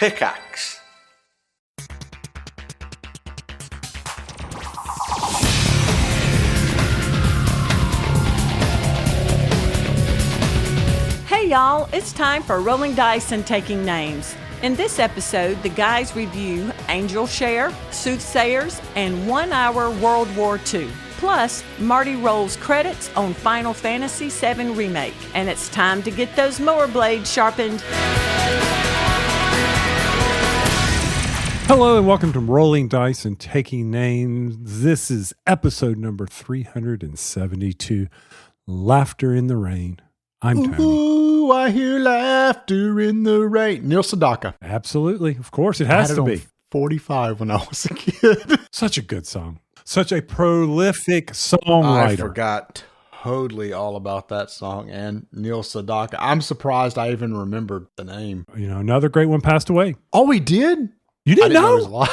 Pickaxe. Hey y'all, it's time for Rolling Dice and Taking Names. In this episode, the guys review Angel Share, Soothsayers, and 1 Hour World War II. Plus, Marty rolls credits on Final Fantasy VII Remake. And it's time to get those mower blades sharpened. Hello and welcome to Rolling Dice and Taking Names. This is episode number 372, Laughter in the Rain. I'm Tony. Ooh, I hear laughter in the rain. Neil Sedaka. Absolutely. Of course, it has to be. 45 when I was a kid. Such a good song. Such a prolific songwriter. I forgot totally all about that song and Neil Sedaka. I'm surprised I even remembered the name. You know, another great one passed away. Oh, he did? You didn't know? He was alive.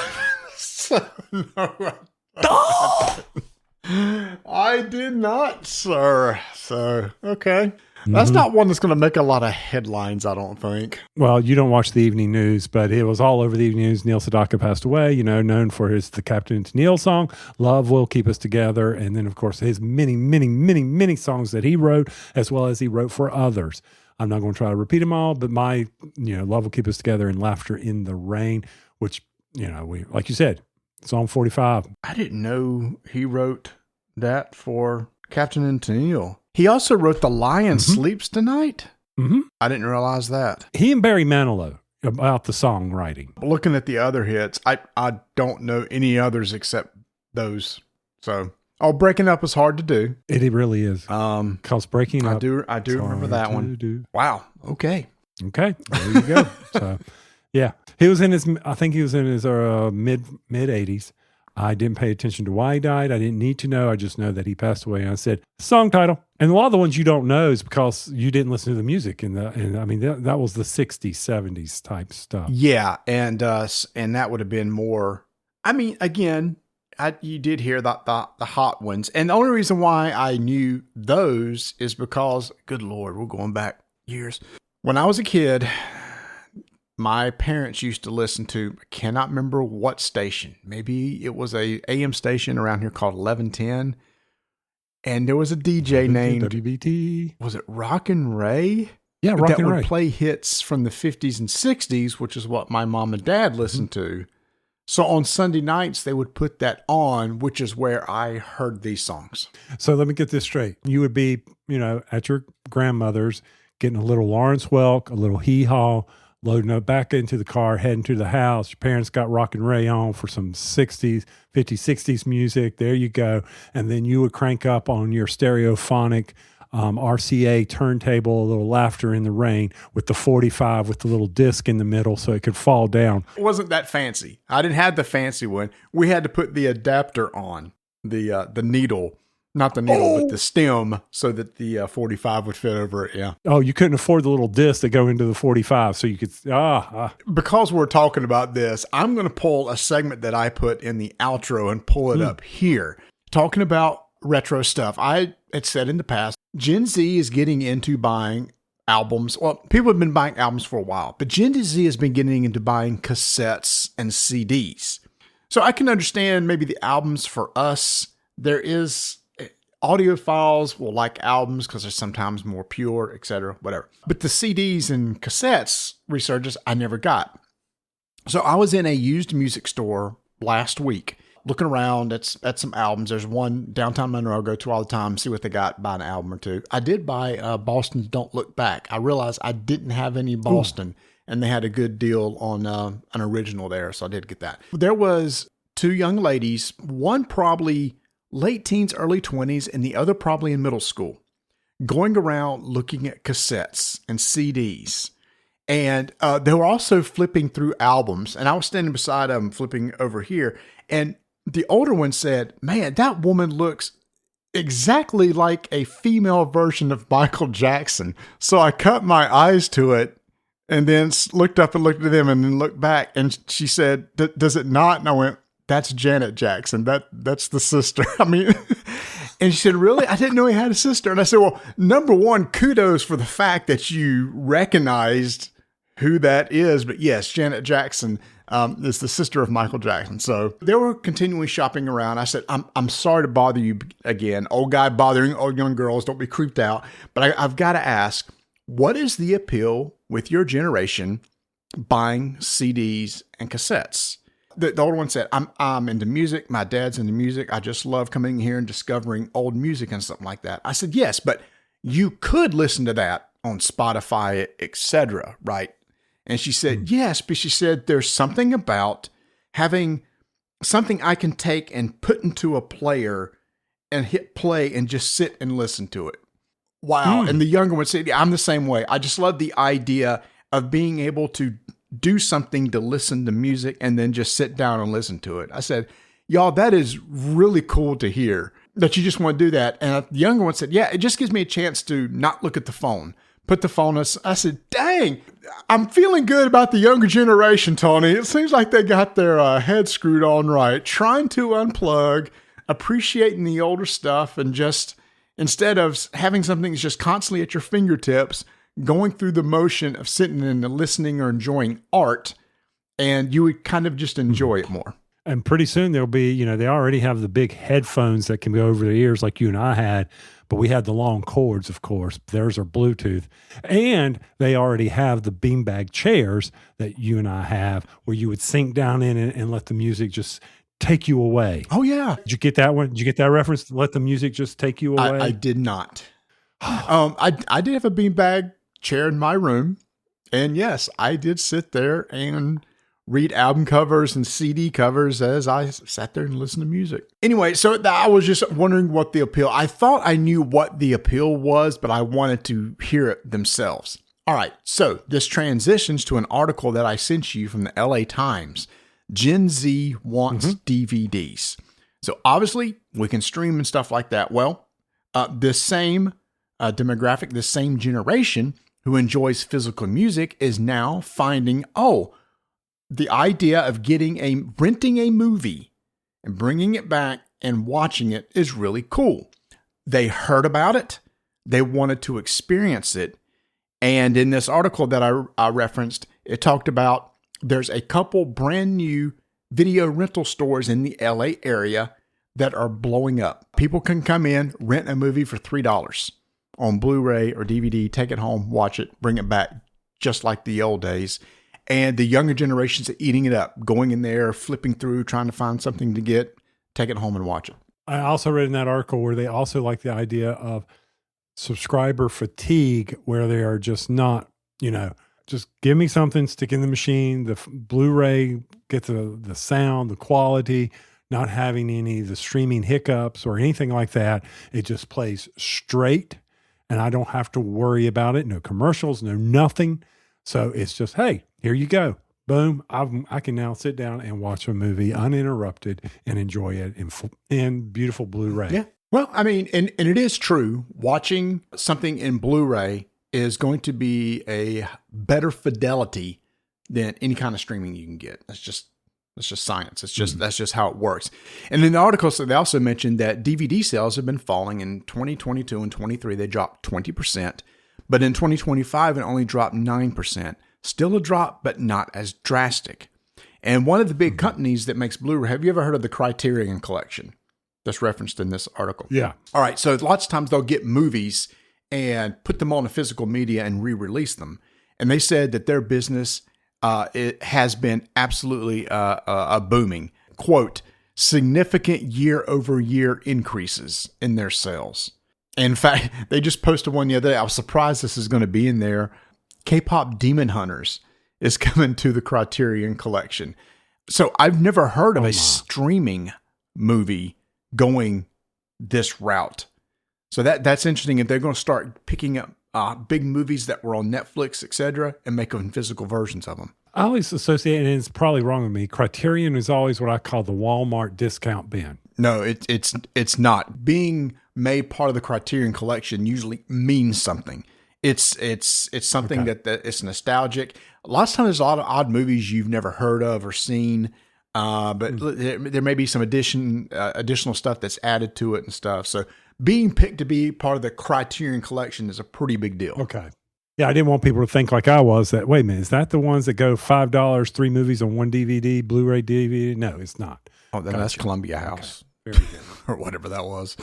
I did not, sir. So, okay. That's not one that's going to make a lot of headlines, I don't think. Well, you don't watch the evening news, but it was all over the evening news. Neil Sedaka passed away, you know, known for the Captain Tennille song, Love Will Keep Us Together. And then, of course, his many songs that he wrote, as well as he wrote for others. I'm not going to try to repeat them all, but Love Will Keep Us Together and Laughter in the Rain, which, you know, we, like you said, song 45. I didn't know he wrote that for Captain Tennille. He also wrote The Lion Sleeps Tonight. Mm-hmm. I didn't realize that. He and Barry Manilow about the songwriting. Looking at the other hits, I don't know any others except those. So, Breaking Up is hard to do. It really is. Because Breaking Up. I do remember that one. Wow. Okay. There you go. So, yeah. He was in his mid 80s. I didn't pay attention to why he died. I didn't need to know. I just know that he passed away. And I said, song title. And a lot of the ones you don't know is because you didn't listen to the music. And I mean, that was the 60s, 70s type stuff. Yeah. And that would have been more, I mean, again, you did hear the hot ones. And the only reason why I knew those is because, good Lord, we're going back years. When I was a kid, my parents used to listen to, I cannot remember what station. Maybe it was a AM station around here called 1110. And there was a DJ named WBT. Was it Rockin' Ray? Yeah, Rockin' Ray. That would play hits from the 50s and 60s, which is what my mom and dad listened to. So on Sunday nights, they would put that on, which is where I heard these songs. So let me get this straight. You would be, you know, at your grandmother's, getting a little Lawrence Welk, a little Hee Haw, loading up back into the car, heading to the house. Your parents got Rockin' Ray on for some 60s, 50s, 60s music. There you go. And then you would crank up on your stereophonic RCA turntable, a little Laughter in the Rain with the 45 with the little disc in the middle so it could fall down. It wasn't that fancy. I didn't have the fancy one. We had to put the adapter on, the needle. Not the needle, but the stem, so that the 45 would fit over it, yeah. Oh, you couldn't afford the little disc that go into the 45, so you could, Because we're talking about this, I'm going to pull a segment that I put in the outro and pull it up here. Talking about retro stuff. I had said in the past, Gen Z is getting into buying albums. Well, people have been buying albums for a while, but Gen Z has been getting into buying cassettes and CDs. So I can understand maybe the albums for us. There is... Audiophiles will like albums because they're sometimes more pure, etc., whatever. But the CDs and cassettes resurgence, I never got. So I was in a used music store last week, looking around at some albums. There's one downtown Monroe I go to all the time, see what they got, buy an album or two. I did buy Boston's Don't Look Back. I realized I didn't have any Boston, and they had a good deal on an original there, so I did get that. There was two young ladies, one probably late teens, early 20s, and the other probably in middle school, going around looking at cassettes and CDs. And they were also flipping through albums. And I was standing beside them flipping over here. And the older one said, man, that woman looks exactly like a female version of Michael Jackson. So I cut my eyes to it and then looked up and looked at them and then looked back. And she said, does it not? And I went, that's Janet Jackson. That's the sister. I mean, and she said, really? I didn't know he had a sister. And I said, well, number one, kudos for the fact that you recognized who that is, but yes, Janet Jackson is the sister of Michael Jackson. So they were continually shopping around. I said, I'm sorry to bother you again. Old guy bothering old young girls. Don't be creeped out. But I've got to ask, what is the appeal with your generation buying CDs and cassettes? The older one said, I'm into music. My dad's into music. I just love coming here and discovering old music and something like that. I said, yes, but you could listen to that on Spotify, etc., right? And she said, yes, but she said, there's something about having something I can take and put into a player and hit play and just sit and listen to it. Wow. And the younger one said, yeah, I'm the same way. I just love the idea of being able to do something to listen to music and then just sit down and listen to it. I said, y'all, that is really cool to hear that you just want to do that. And the younger one said, yeah, it just gives me a chance to not look at the phone. Put the phone. I said, dang, I'm feeling good about the younger generation, Tony. It seems like they got their head screwed on right, trying to unplug, appreciating the older stuff, and just instead of having something that's just constantly at your fingertips, going through the motion of sitting and listening or enjoying art, and you would kind of just enjoy it more. And pretty soon there'll be, they already have the big headphones that can go over the ears like you and I had, but we had the long cords, of course. Theirs are Bluetooth. And they already have the beanbag chairs that you and I have where you would sink down in it and let the music just take you away. Oh, yeah. Did you get that one? Did you get that reference? Let the music just take you away? I did not. I did have a beanbag chair in my room. And yes, I did sit there and read album covers and CD covers as I sat there and listened to music. Anyway, so I was just wondering what the appeal. I thought I knew what the appeal was, but I wanted to hear it themselves. All right, so this transitions to an article that I sent you from the LA Times. Gen Z wants DVDs. So obviously, we can stream and stuff like that. Well, this same demographic, this same generation who enjoys physical music is now finding, the idea of renting a movie and bringing it back and watching it is really cool. They heard about it. They wanted to experience it. And in this article that I referenced, it talked about there's a couple brand new video rental stores in the LA area that are blowing up. People can come in, rent a movie for $3 on Blu-ray or DVD, take it home, watch it, bring it back, just like the old days. And the younger generations are eating it up, going in there, flipping through, trying to find something to get, take it home and watch it. I also read in that article where they also like the idea of subscriber fatigue, where they are just not, just give me something, stick in the machine, the Blu-ray, get the sound, the quality, not having any of the streaming hiccups or anything like that. It just plays straight, and I don't have to worry about it. No commercials, no nothing. So it's just, hey, here you go. Boom. I can now sit down and watch a movie uninterrupted and enjoy it in beautiful Blu-ray. Yeah. Well, I mean, and it is true. Watching something in Blu-ray is going to be a better fidelity than any kind of streaming you can get. That's just science. That's just how it works. And in the article, so they also mentioned that DVD sales have been falling in 2022 and 23. They dropped 20%. But in 2025, it only dropped 9%. Still a drop, but not as drastic. And one of the big companies that makes Blu-ray, have you ever heard of the Criterion Collection? That's referenced in this article. Yeah. All right. So lots of times they'll get movies and put them on a physical media and re-release them. And they said that their business it has been absolutely booming. Quote, significant year-over-year increases in their sales. In fact, they just posted one the other day. I was surprised this is going to be in there. K-pop Demon Hunters is coming to the Criterion Collection. So I've never heard of a streaming movie going this route. So that's interesting. If they're going to start picking up big movies that were on Netflix, etc., and making physical versions of them. I always associate, and it's probably wrong with me, Criterion is always what I call the Walmart discount bin. No, it's not. Being made part of the Criterion Collection usually means something. It's something that it's nostalgic. A lot of times there's a lot of odd movies you've never heard of or seen, but there may be some additional stuff that's added to it and stuff. So being picked to be part of the Criterion Collection is a pretty big deal. Okay. Yeah, I didn't want people to think like I was that, wait a minute, is that the ones that go $5, 3 movies on one DVD, Blu-ray DVD? No, it's not. Oh, then that's Columbia House. Okay. Very good. Or whatever that was.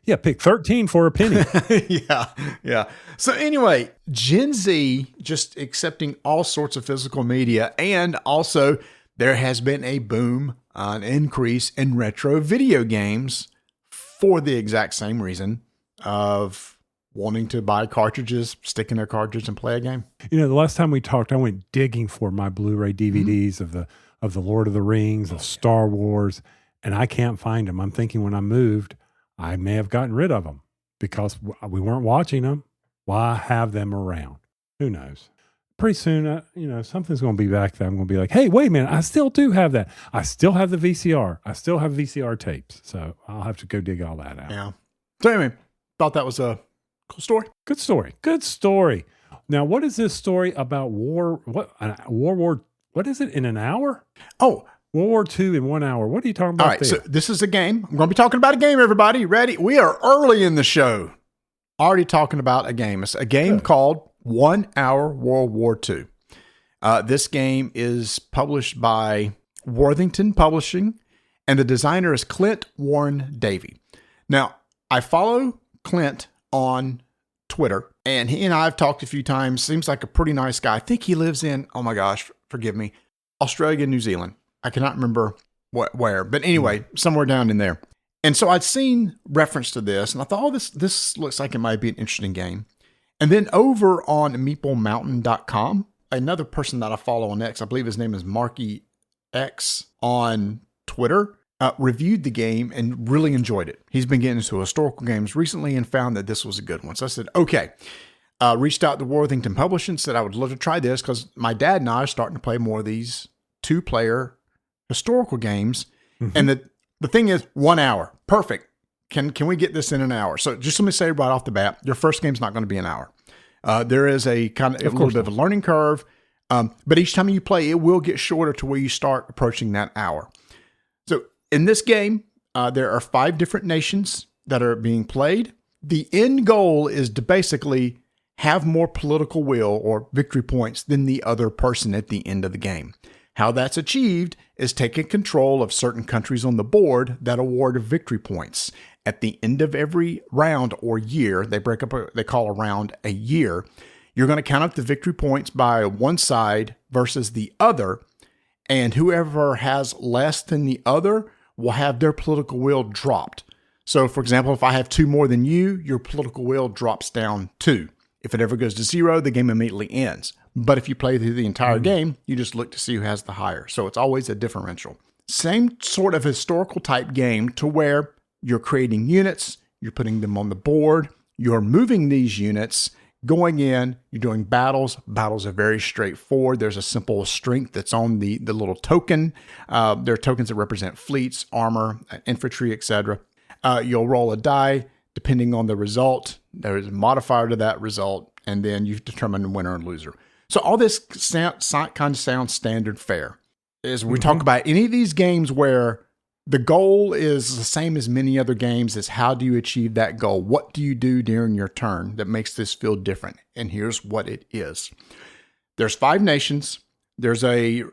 Yeah, pick 13 for a penny. Yeah. So anyway, Gen Z just accepting all sorts of physical media, and also there has been a boom, an increase in retro video games for the exact same reason of wanting to buy cartridges, stick in their cartridge and play a game. You know, the last time we talked, I went digging for my Blu-ray DVDs of the Lord of the Rings, of Star Wars, and I can't find them. I'm thinking when I moved, I may have gotten rid of them because we weren't watching them. Why have them around? Who knows? Pretty soon, something's going to be back there. I'm going to be like, hey, wait a minute. I still do have that. I still have the VCR. I still have VCR tapes. So I'll have to go dig all that out. Yeah. So anyway, thought that was a cool story. Good story. Good story. Now, what is this story about World War? What is it in an hour? Oh, World War II in 1 hour. What are you talking about? All right. there? So this is a game. I'm going to be talking about a game, everybody. Ready? We are early in the show. Already talking about a game. It's a game called 1 Hour World War II. This game is published by Worthington Publishing, and the designer is Clint Warren Davey. Now, I follow Clint on Twitter, and he and I have talked a few times. Seems like a pretty nice guy. I think he lives in, oh my gosh, forgive me, Australia, New Zealand. I cannot remember where, but anyway, somewhere down in there. And so I'd seen reference to this, and I thought, oh, this looks like it might be an interesting game. And then over on meeplemountain.com, another person that I follow on X, I believe his name is Marky X on Twitter, reviewed the game and really enjoyed it. He's been getting into historical games recently and found that this was a good one. So I said, okay. Reached out to Worthington Publishing, said I would love to try this because my dad and I are starting to play more of these 2-player historical games. Mm-hmm. And the thing is 1 hour. Perfect. Can we get this in an hour? So just let me say right off the bat, your first game's not going to be an hour. There is a kind of a little bit of a learning curve. But each time you play, it will get shorter to where you start approaching that hour. So in this game, there are 5 different nations that are being played. The end goal is to basically have more political will or victory points than the other person at the end of the game. How that's achieved is taking control of certain countries on the board that award victory points. At the end of every round or year, they call a round a year. You're going to count up the victory points by one side versus the other, and whoever has less than the other will have their political will dropped. So, for example, if I have 2 more than you, your political will drops down 2. If it ever goes to 0, the game immediately ends. But if you play through the entire game, you just look to see who has the higher. So it's always a differential. Same sort of historical type game to where you're creating units, you're putting them on the board, you're moving these units, going in, you're doing battles. Battles are very straightforward. There's a simple strength that's on the little token. There are tokens that represent fleets, armor, infantry, etc. You'll roll a die. Depending on the result, there is a modifier to that result, and then you determine the winner and loser. So all this kind of sounds standard fare. As we talk about any of these games where the goal is the same as many other games, is how do you achieve that goal? What do you do during your turn that makes this feel different? And here's what it is. There's 5 nations. There's a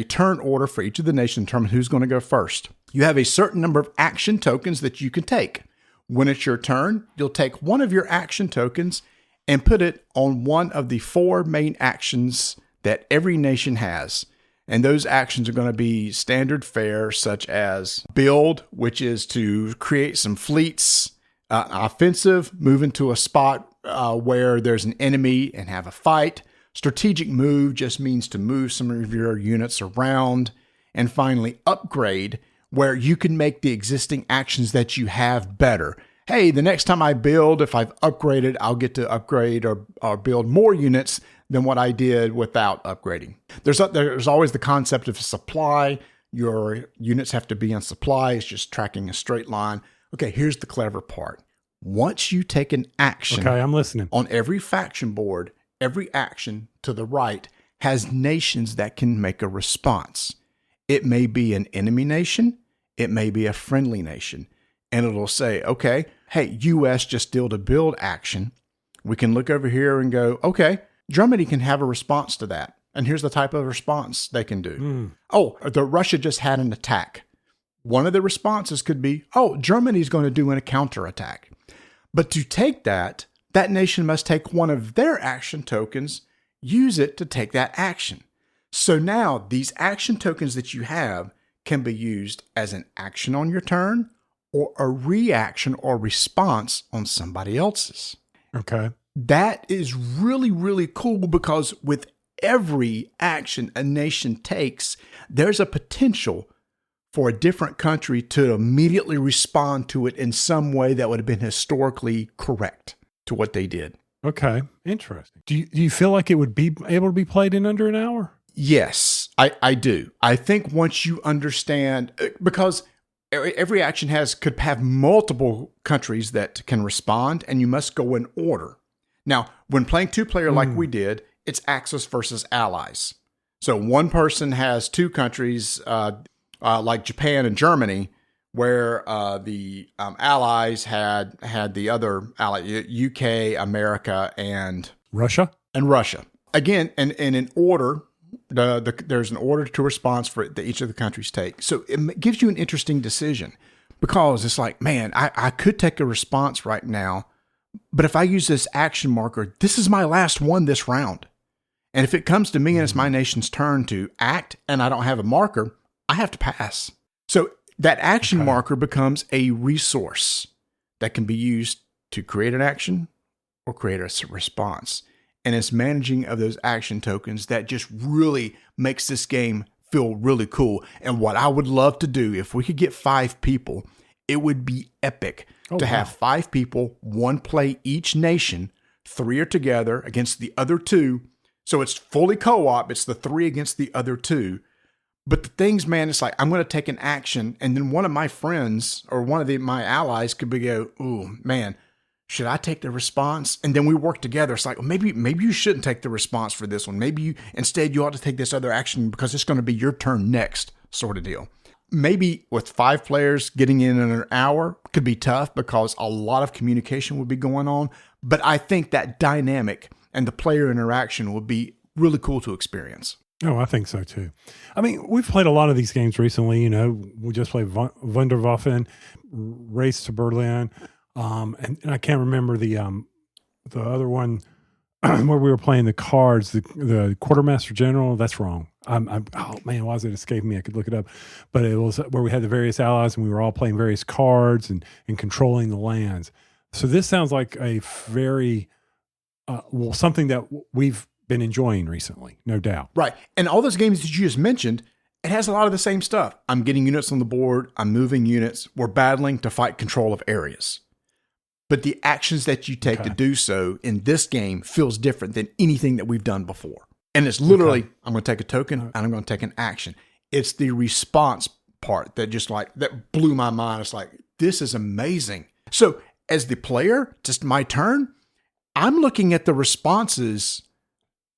turn order for each of the nations to determine who's going to go first. You have a certain number of action tokens that you can take. When it's your turn, you'll take one of your action tokens and put it on one of the 4 main actions that every nation has. And those actions are going to be standard fare, such as build, which is to create some fleets, offensive, move into a spot where there's an enemy and have a fight. Strategic move just means to move some of your units around. And finally, upgrade, where you can make the existing actions that you have better. Hey, the next time I build, if I've upgraded, I'll get to upgrade or build more units than what I did without upgrading. There's always the concept of supply. Your units have to be on supply. It's just tracking a straight line. Okay, here's the clever part. Once you take an action, okay, I'm listening. On every faction board, every action to the right has nations that can make a response. It may be an enemy nation. It may be a friendly nation. And it'll say, okay, hey, U.S. just did a build action. We can look over here and go, okay, Germany can have a response to that. And here's the type of response they can do. Oh, Russia just had an attack. One of the responses could be, oh, Germany's going to do a counterattack. But to take that nation must take one of their action tokens, use it to take that action. So now these action tokens that you have can be used as an action on your turn or a reaction or response on somebody else's. Okay. That is really, really cool because with every action a nation takes, there's a potential for a different country to immediately respond to it in some way that would have been historically correct to what they did. Okay. Interesting. Do you feel like it would be able to be played in under an hour? Yes, I do. I think once you understand, because every action could have multiple countries that can respond, and you must go in order. Now, when playing two-player like we did, it's Axis versus allies. So one person has two countries, like Japan and Germany, where the allies had the other ally, UK, America, and Russia. Again, and in order, there's an order to response for that each of the countries take. So it gives you an interesting decision because it's like, man, I could take a response right now, but if I use this action marker, this is my last one this round. And if it comes to me and it's my nation's turn to act and I don't have a marker, I have to pass. So that action marker becomes a resource that can be used to create an action or create a response. And it's managing of those action tokens that just really makes this game feel really cool. And what I would love to do, if we could get 5 people, it would be epic to have 5 people, one play each nation, 3 are together against the other 2. So it's fully co-op. It's the 3 against the other 2. But the things, man, it's like, I'm going to take an action. And then one of my friends or one of my allies could go, ooh, man, should I take the response? And then we work together. It's like, well, maybe you shouldn't take the response for this one. Maybe instead you ought to take this other action because it's going to be your turn next, sort of deal. Maybe with 5 players getting in an hour could be tough because a lot of communication would be going on. But I think that dynamic and the player interaction would be really cool to experience. Oh, I think so too. I mean, we've played a lot of these games recently. You know, we just played Wunderwaffen, Race to Berlin, and I can't remember the other one where we were playing the cards, the Quartermaster General. That's wrong. Oh man, why is it escaping me? I could look it up, but it was where we had the various allies and we were all playing various cards and controlling the lands. So this sounds like a very something that we've been enjoying recently, no doubt. Right. And all those games that you just mentioned, it has a lot of the same stuff. I'm getting units on the board. I'm moving units. We're battling to fight control of areas. But the actions that you take to do so in this game feels different than anything that we've done before. And it's literally, I'm going to take a token and I'm going to take an action. It's the response part that that blew my mind. It's like, this is amazing. So as the player, just my turn, I'm looking at the responses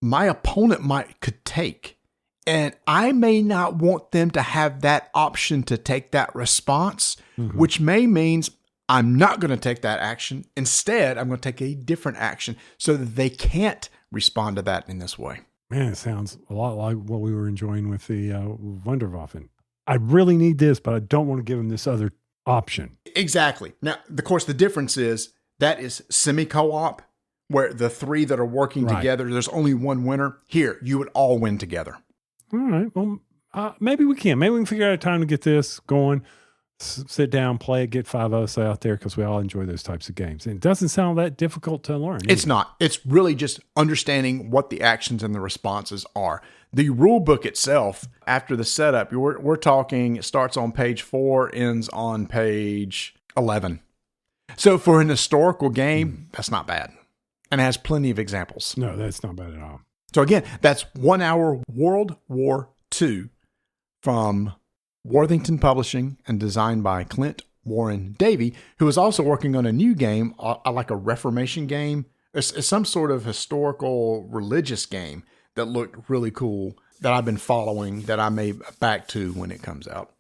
my opponent could take. And I may not want them to have that option to take that response, which may means I'm not going to take that action. Instead, I'm going to take a different action so that they can't respond to that in this way. Man, it sounds a lot like what we were enjoying with the Wunderwaffen. I really need this, but I don't want to give them this other option. Exactly. Now, of course, the difference is that is semi-co-op, where the 3 that are working together, there's only one winner. Here, you would all win together. All right. Well, maybe we can. Maybe we can figure out a time to get this going, sit down, play it, get 5 of us out there because we all enjoy those types of games. And it doesn't sound that difficult to learn. It's not. It's really just understanding what the actions and the responses are. The rule book itself, after the setup, we're talking, it starts on page 4, ends on page 11. So for an historical game, that's not bad. And has plenty of examples. No, that's not bad at all. So again, that's 1 Hour World War II from Worthington Publishing and designed by Clint Warren Davey, who is also working on a new game, like a Reformation game. It's some sort of historical religious game that looked really cool that I've been following that I may back to when it comes out.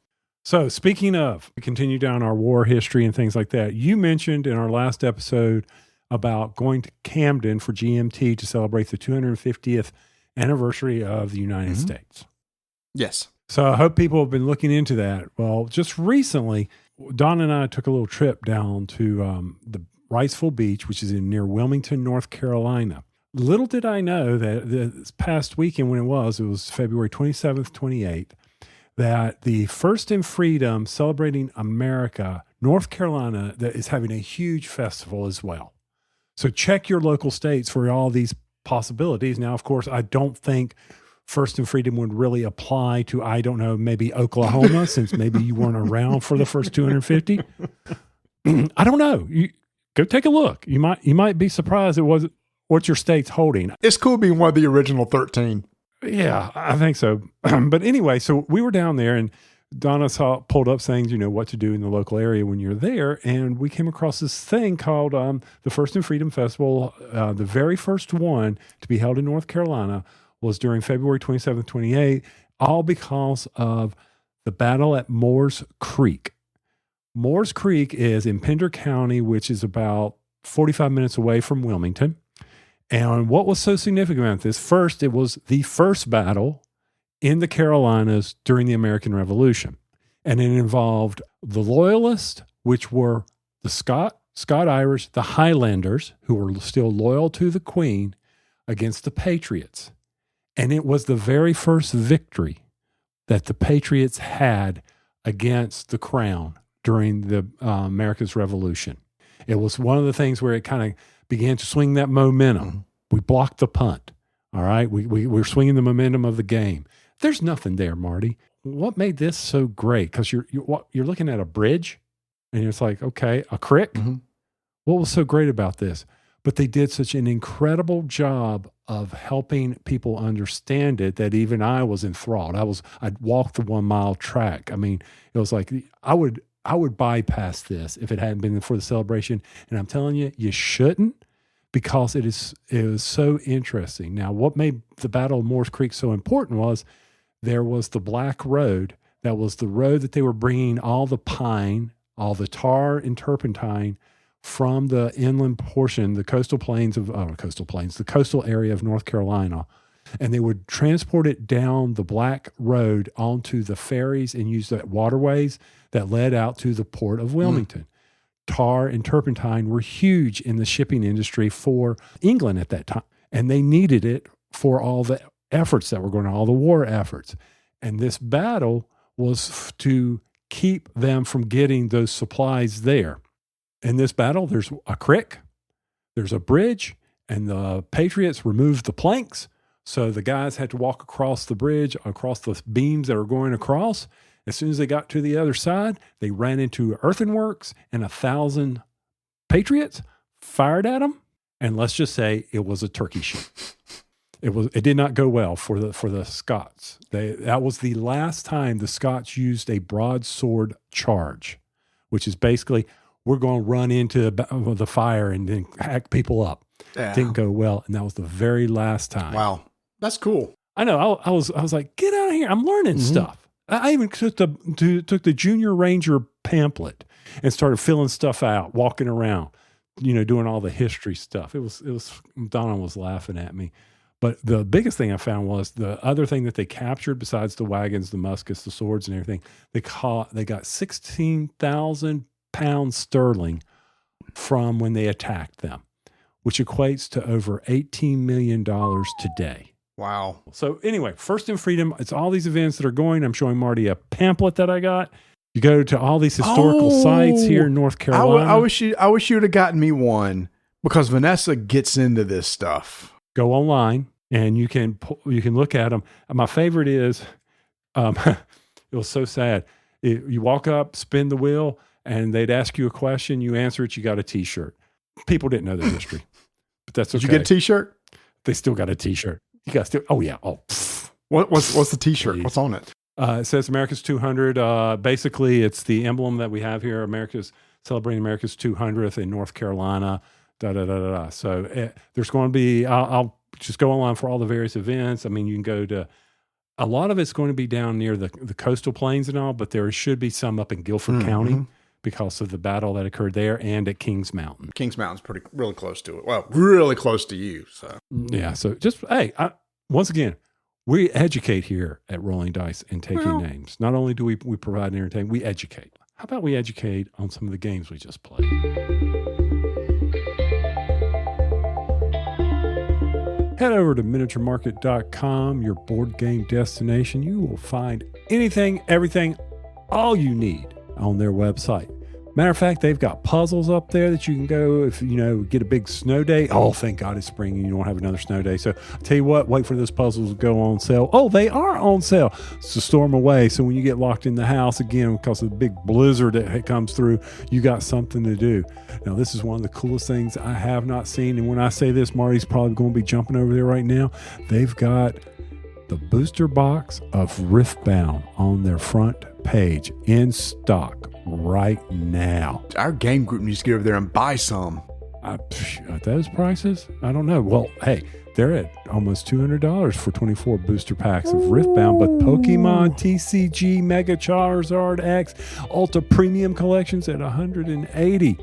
So speaking of, we continue down our war history and things like that. You mentioned in our last episode about going to Camden for GMT to celebrate the 250th anniversary of the United States. Yes. So I hope people have been looking into that. Well, just recently, Don and I took a little trip down to the Riceville Beach, which is near Wilmington, North Carolina. Little did I know that this past weekend, when it was February 27th, 28th, that the First in Freedom Celebrating America, North Carolina, that is having a huge festival as well. So check your local states for all these possibilities. Now, of course, I don't think First in Freedom would really apply to, I don't know, maybe Oklahoma, since maybe you weren't around for the first 250. I don't know. You go take a look. You might be surprised it wasn't what your state's holding. It's cool being one of the original 13. Yeah, I think so. But anyway, so we were down there, and Donna pulled up saying, what to do in the local area when you're there. And we came across this thing called the First in Freedom Festival. The very first one to be held in North Carolina was during February 27th, 28th, all because of the battle at Moores Creek. Moores Creek is in Pender County, which is about 45 minutes away from Wilmington. And what was so significant about this? First, it was the first battle in the Carolinas during the American Revolution. And it involved the Loyalists, which were the Scott-Irish, the Highlanders, who were still loyal to the Queen, against the Patriots. And it was the very first victory that the Patriots had against the Crown during the America's Revolution. It was one of the things where it kind of began to swing that momentum. We blocked the punt. All right. We're swinging the momentum of the game. There's nothing there, Marty. What made this so great? Because you're looking at a bridge, and it's like, okay, a creek. What was so great about this? But they did such an incredible job of helping people understand it that even I was enthralled. I'd walked the 1 mile track. I mean, it was like I would bypass this if it hadn't been for the celebration. And I'm telling you, you shouldn't, because it was so interesting. Now, what made the Battle of Moores Creek so important was there was the Black Road. That was the road that they were bringing all the pine, all the tar and turpentine from the inland portion, the coastal area of North Carolina. And they would transport it down the Black Road onto the ferries and use the waterways that led out to the port of Wilmington. Tar and turpentine were huge in the shipping industry for England at that time. And they needed it for all the efforts that were going on, all the war efforts. And this battle was to keep them from getting those supplies there. In this battle, there's a creek, there's a bridge, and the Patriots removed the planks. So the guys had to walk across the bridge, across the beams that were going across. As soon as they got to the other side, they ran into earthworks, and 1,000 Patriots fired at them. And let's just say it was a turkey shoot. It did not go well for the Scots. That was the last time the Scots used a broadsword charge, which is basically, we're going to run into the fire and then hack people up. Yeah. Didn't go well, and that was the very last time. Wow, that's cool. I know. I was like, get out of here! I'm learning stuff. I even took the Junior Ranger pamphlet and started filling stuff out, walking around, doing all the history stuff. It was Donna was laughing at me. But the biggest thing I found was the other thing that they captured, besides the wagons, the muskets, the swords, and everything. They got 16,000 pounds sterling from when they attacked them, which equates to over $18 million today. Wow. So anyway, First in Freedom, it's all these events that are going. I'm showing Marty a pamphlet that I got. You go to all these historical sites here in North Carolina. I wish you would have gotten me one, because Vanessa gets into this stuff. Go online and you can look at them. My favorite is, it was so sad. You walk up, spin the wheel, and they'd ask you a question. You answer it. You got a T-shirt. People didn't know their history, but that's okay. Did you get a T-shirt? They still got a T-shirt. You got still. Oh yeah. Oh. Pfft. What's the T-shirt? Please. What's on it? It says America's 200. Basically, it's the emblem that we have here. Celebrating America's 200th in North Carolina. So there's going to be. I'll just go online for all the various events. I mean, you can go to. A lot of it's going to be down near the coastal plains and all, but there should be some up in Guilford County, because of the battle that occurred there and at Kings Mountain. Kings Mountain's really close to it. Well, really close to you. So yeah, so just once again, we educate here at Rolling Dice and Taking Names. Not only do we provide entertainment, we educate. How about we educate on some of the games we just played? Head over to miniaturemarket.com, your board game destination. You will find anything, everything, all you need on their website. Matter of fact, they've got puzzles up there that you can go if, get a big snow day. Oh, thank God it's spring and you don't have another snow day. So I'll tell you what, wait for those puzzles to go on sale. Oh, they are on sale. So store them away. So when you get locked in the house again, because of the big blizzard that comes through, you got something to do. Now, this is one of the coolest things I have not seen. And when I say this, Marty's probably going to be jumping over there right now. They've got the booster box of Riftbound on their front page in stock right now. Our game group needs to get over there and buy some. At those prices? I don't know. Well, hey, they're at almost $200 for 24 booster packs of Riftbound, but Pokemon TCG Mega Charizard X Ultra Premium Collections at $180.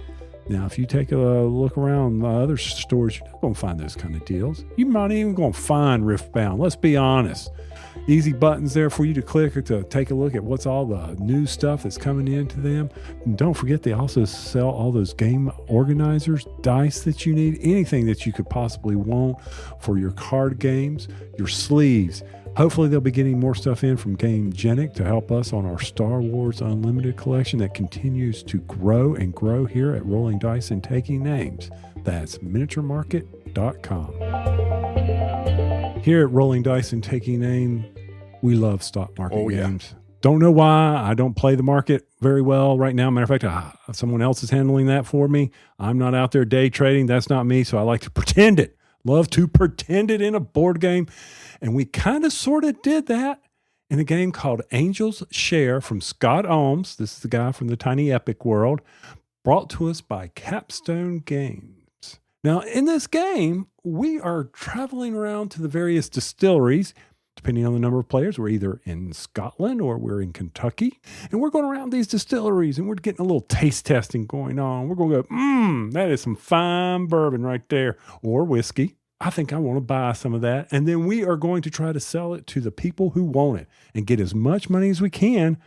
Now, if you take a look around other stores, you're not going to find those kind of deals. You're not even going to find Riftbound. Let's be honest. Easy buttons there for you to click or to take a look at what's all the new stuff that's coming into them. And don't forget, they also sell all those game organizers, dice that you need, anything that you could possibly want for your card games, your sleeves. Hopefully, they'll be getting more stuff in from GameGenic to help us on our Star Wars Unlimited collection that continues to grow and grow here at Rolling Dice and Taking Names. That's miniaturemarket.com. Here at Rolling Dice and Taking Name, we love stock market games. Don't know why. I don't play the market very well right now. Matter of fact, someone else is handling that for me. I'm not out there day trading. That's not me. So I like to pretend it. Love to pretend it in a board game. And we kind of sort of did that in a game called Angel's Share from Scott Ohms. This is the guy from the Tiny Epic world, brought to us by Capstone Games. Now, in this game, we are traveling around to the various distilleries. Depending on the number of players, we're either in Scotland or we're in Kentucky. And we're going around these distilleries and we're getting a little taste testing going on. We're going to go, that is some fine bourbon right there, or whiskey. I think I want to buy some of that. And then we are going to try to sell it to the people who want it and get as much money as we can.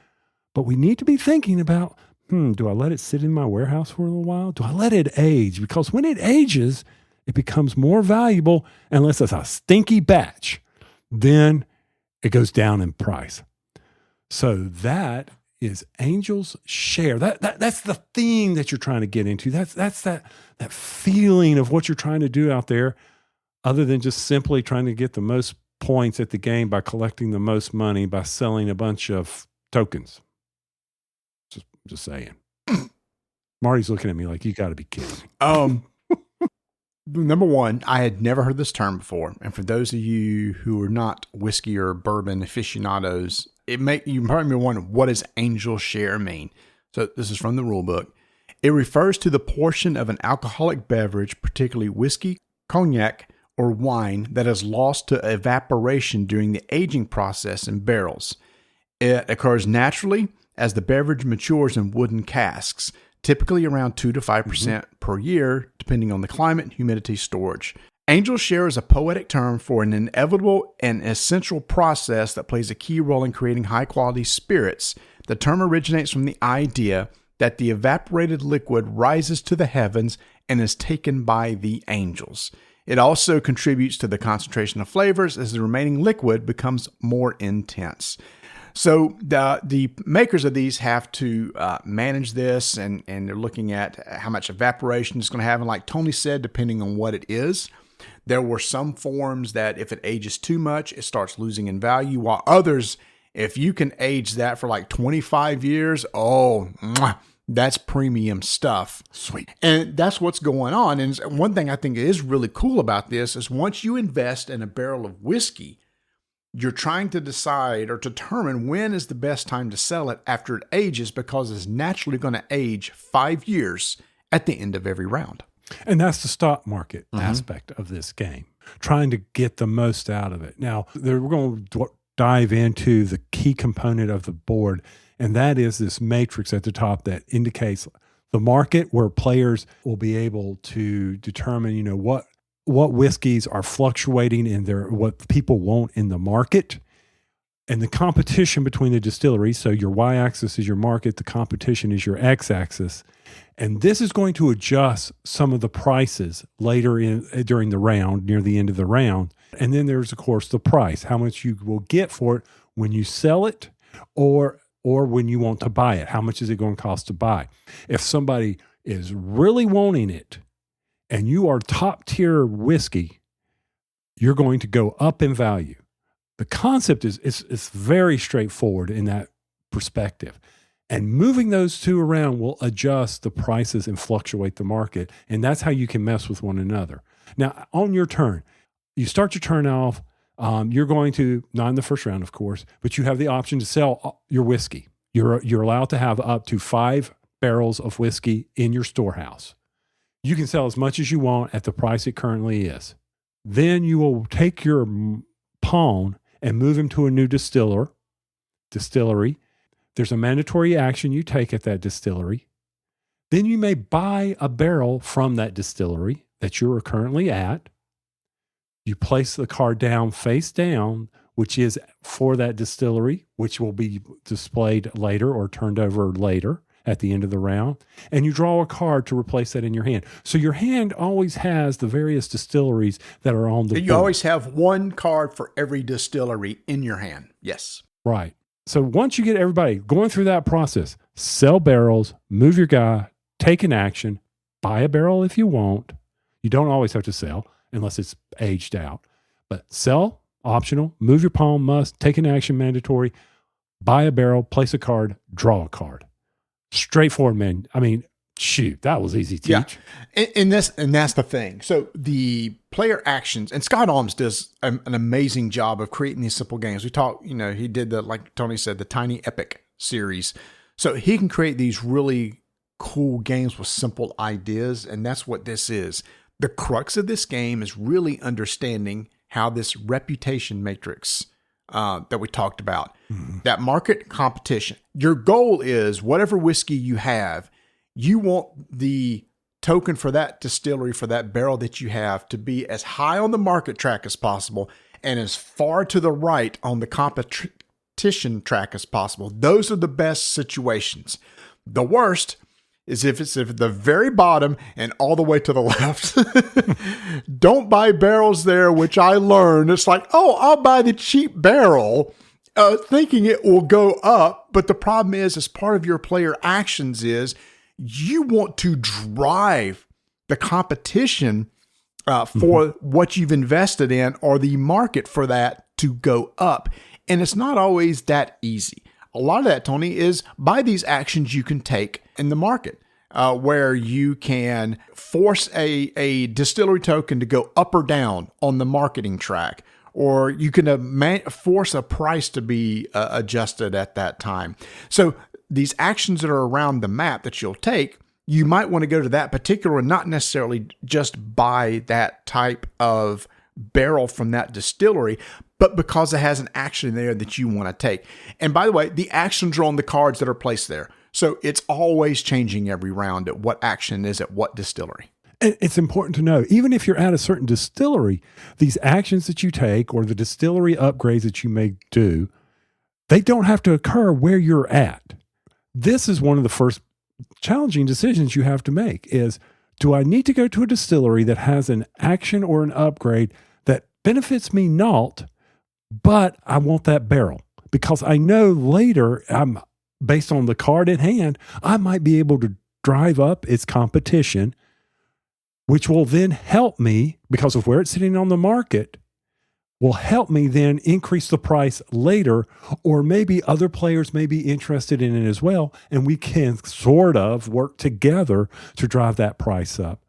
But we need to be thinking about, do I let it sit in my warehouse for a little while? Do I let it age? Because when it ages, it becomes more valuable unless it's a stinky batch. Then it goes down in price. So that is Angel's Share. That's the theme that you're trying to get into. That's that feeling of what you're trying to do out there, other than just simply trying to get the most points at the game by collecting the most money by selling a bunch of tokens. Just saying. Marty's looking at me like, you got to be kidding. Number one, I had never heard this term before. And for those of you who are not whiskey or bourbon aficionados, you probably be wondering, what does Angel Share mean? So this is from the rule book. It refers to the portion of an alcoholic beverage, particularly whiskey, cognac, or wine, that is lost to evaporation during the aging process in barrels. It occurs naturally as the beverage matures in wooden casks, typically around 2 to 5% per year, depending on the climate, humidity, storage. Angel Share is a poetic term for an inevitable and essential process that plays a key role in creating high-quality spirits. The term originates from the idea that the evaporated liquid rises to the heavens and is taken by the angels. It also contributes to the concentration of flavors as the remaining liquid becomes more intense. So the makers of these have to manage this, and they're looking at how much evaporation it's going to have. And like Tony said, depending on what it is, there were some forms that if it ages too much, it starts losing in value, while others, if you can age that for like 25 years, that's premium stuff. Sweet. And that's what's going on. And one thing I think is really cool about this is once you invest in a barrel of whiskey, you're trying to decide or determine when is the best time to sell it after it ages, because it's naturally going to age 5 years at the end of every round. And that's the stock market aspect of this game, trying to get the most out of it. Now, we're going to dive into the key component of the board, and that is this matrix at the top that indicates the market, where players will be able to determine, what whiskeys are fluctuating in what people want in the market, and the competition between the distilleries. So your y-axis is your market, the competition is your x-axis, and this is going to adjust some of the prices later during the round, near the end of the round. And then there's, of course, the price, how much you will get for it when you sell it, or when you want to buy it. How much is it going to cost to buy? If somebody is really wanting it and you are top tier whiskey, you're going to go up in value. The concept is very straightforward in that perspective. And moving those two around will adjust the prices and fluctuate the market. And that's how you can mess with one another. Now, on your turn, you start your turn off. You're going to, not in the first round, of course, but you have the option to sell your whiskey. You're allowed to have up to 5 barrels of whiskey in your storehouse. You can sell as much as you want at the price it currently is. Then you will take your pawn and move him to a new distillery. There's a mandatory action you take at that distillery. Then you may buy a barrel from that distillery that you're currently at. You place the card down, face down, which is for that distillery, which will be displayed later or turned over later at the end of the round. And you draw a card to replace that in your hand. So your hand always has the various distilleries that are on the board. You always have one card for every distillery in your hand. Yes. Right. So once you get everybody going through that process, sell barrels, move your guy, take an action, buy a barrel if you want. You don't always have to sell unless it's aged out. But sell, optional, move your pawn, must, take an action, mandatory, buy a barrel, place a card, draw a card. Straightforward, man. I mean, shoot, that was easy to teach. Yeah. And that's the thing. So the player actions, and Scott Alms does an amazing job of creating these simple games. We talk, he did like Tony said, the Tiny Epic series. So he can create these really cool games with simple ideas. And that's what this is. The crux of this game is really understanding how this reputation matrix that we talked about, that market competition. Your goal is whatever whiskey you have, you want the token for that distillery, for that barrel that you have, to be as high on the market track as possible and as far to the right on the competition track as possible. Those are the best situations. The worst is if it's at the very bottom and all the way to the left. Don't buy barrels there, which I learned. It's like, oh, I'll buy the cheap barrel, thinking it will go up. But the problem is, as part of your player actions is, you want to drive the competition for what you've invested in, or the market for that to go up. And it's not always that easy. A lot of that, Tony, is by these actions you can take in the market, where you can force a distillery token to go up or down on the marketing track, or you can force a price to be adjusted at that time. So these actions that are around the map that you'll take, you might want to go to that particular and not necessarily just buy that type of barrel from that distillery, but because it has an action there that you want to take. And by the way, the actions are on the cards that are placed there. So it's always changing every round at what action is at what distillery. And it's important to know, even if you're at a certain distillery, these actions that you take or the distillery upgrades that you may do, they don't have to occur where you're at. This is one of the first challenging decisions you have to make is, do I need to go to a distillery that has an action or an upgrade that benefits me not, but I want that barrel? Because I know later, based on the card in hand, I might be able to drive up its competition, which will then help me, because of where it's sitting on the market, will help me then increase the price later, or maybe other players may be interested in it as well, and we can sort of work together to drive that price up.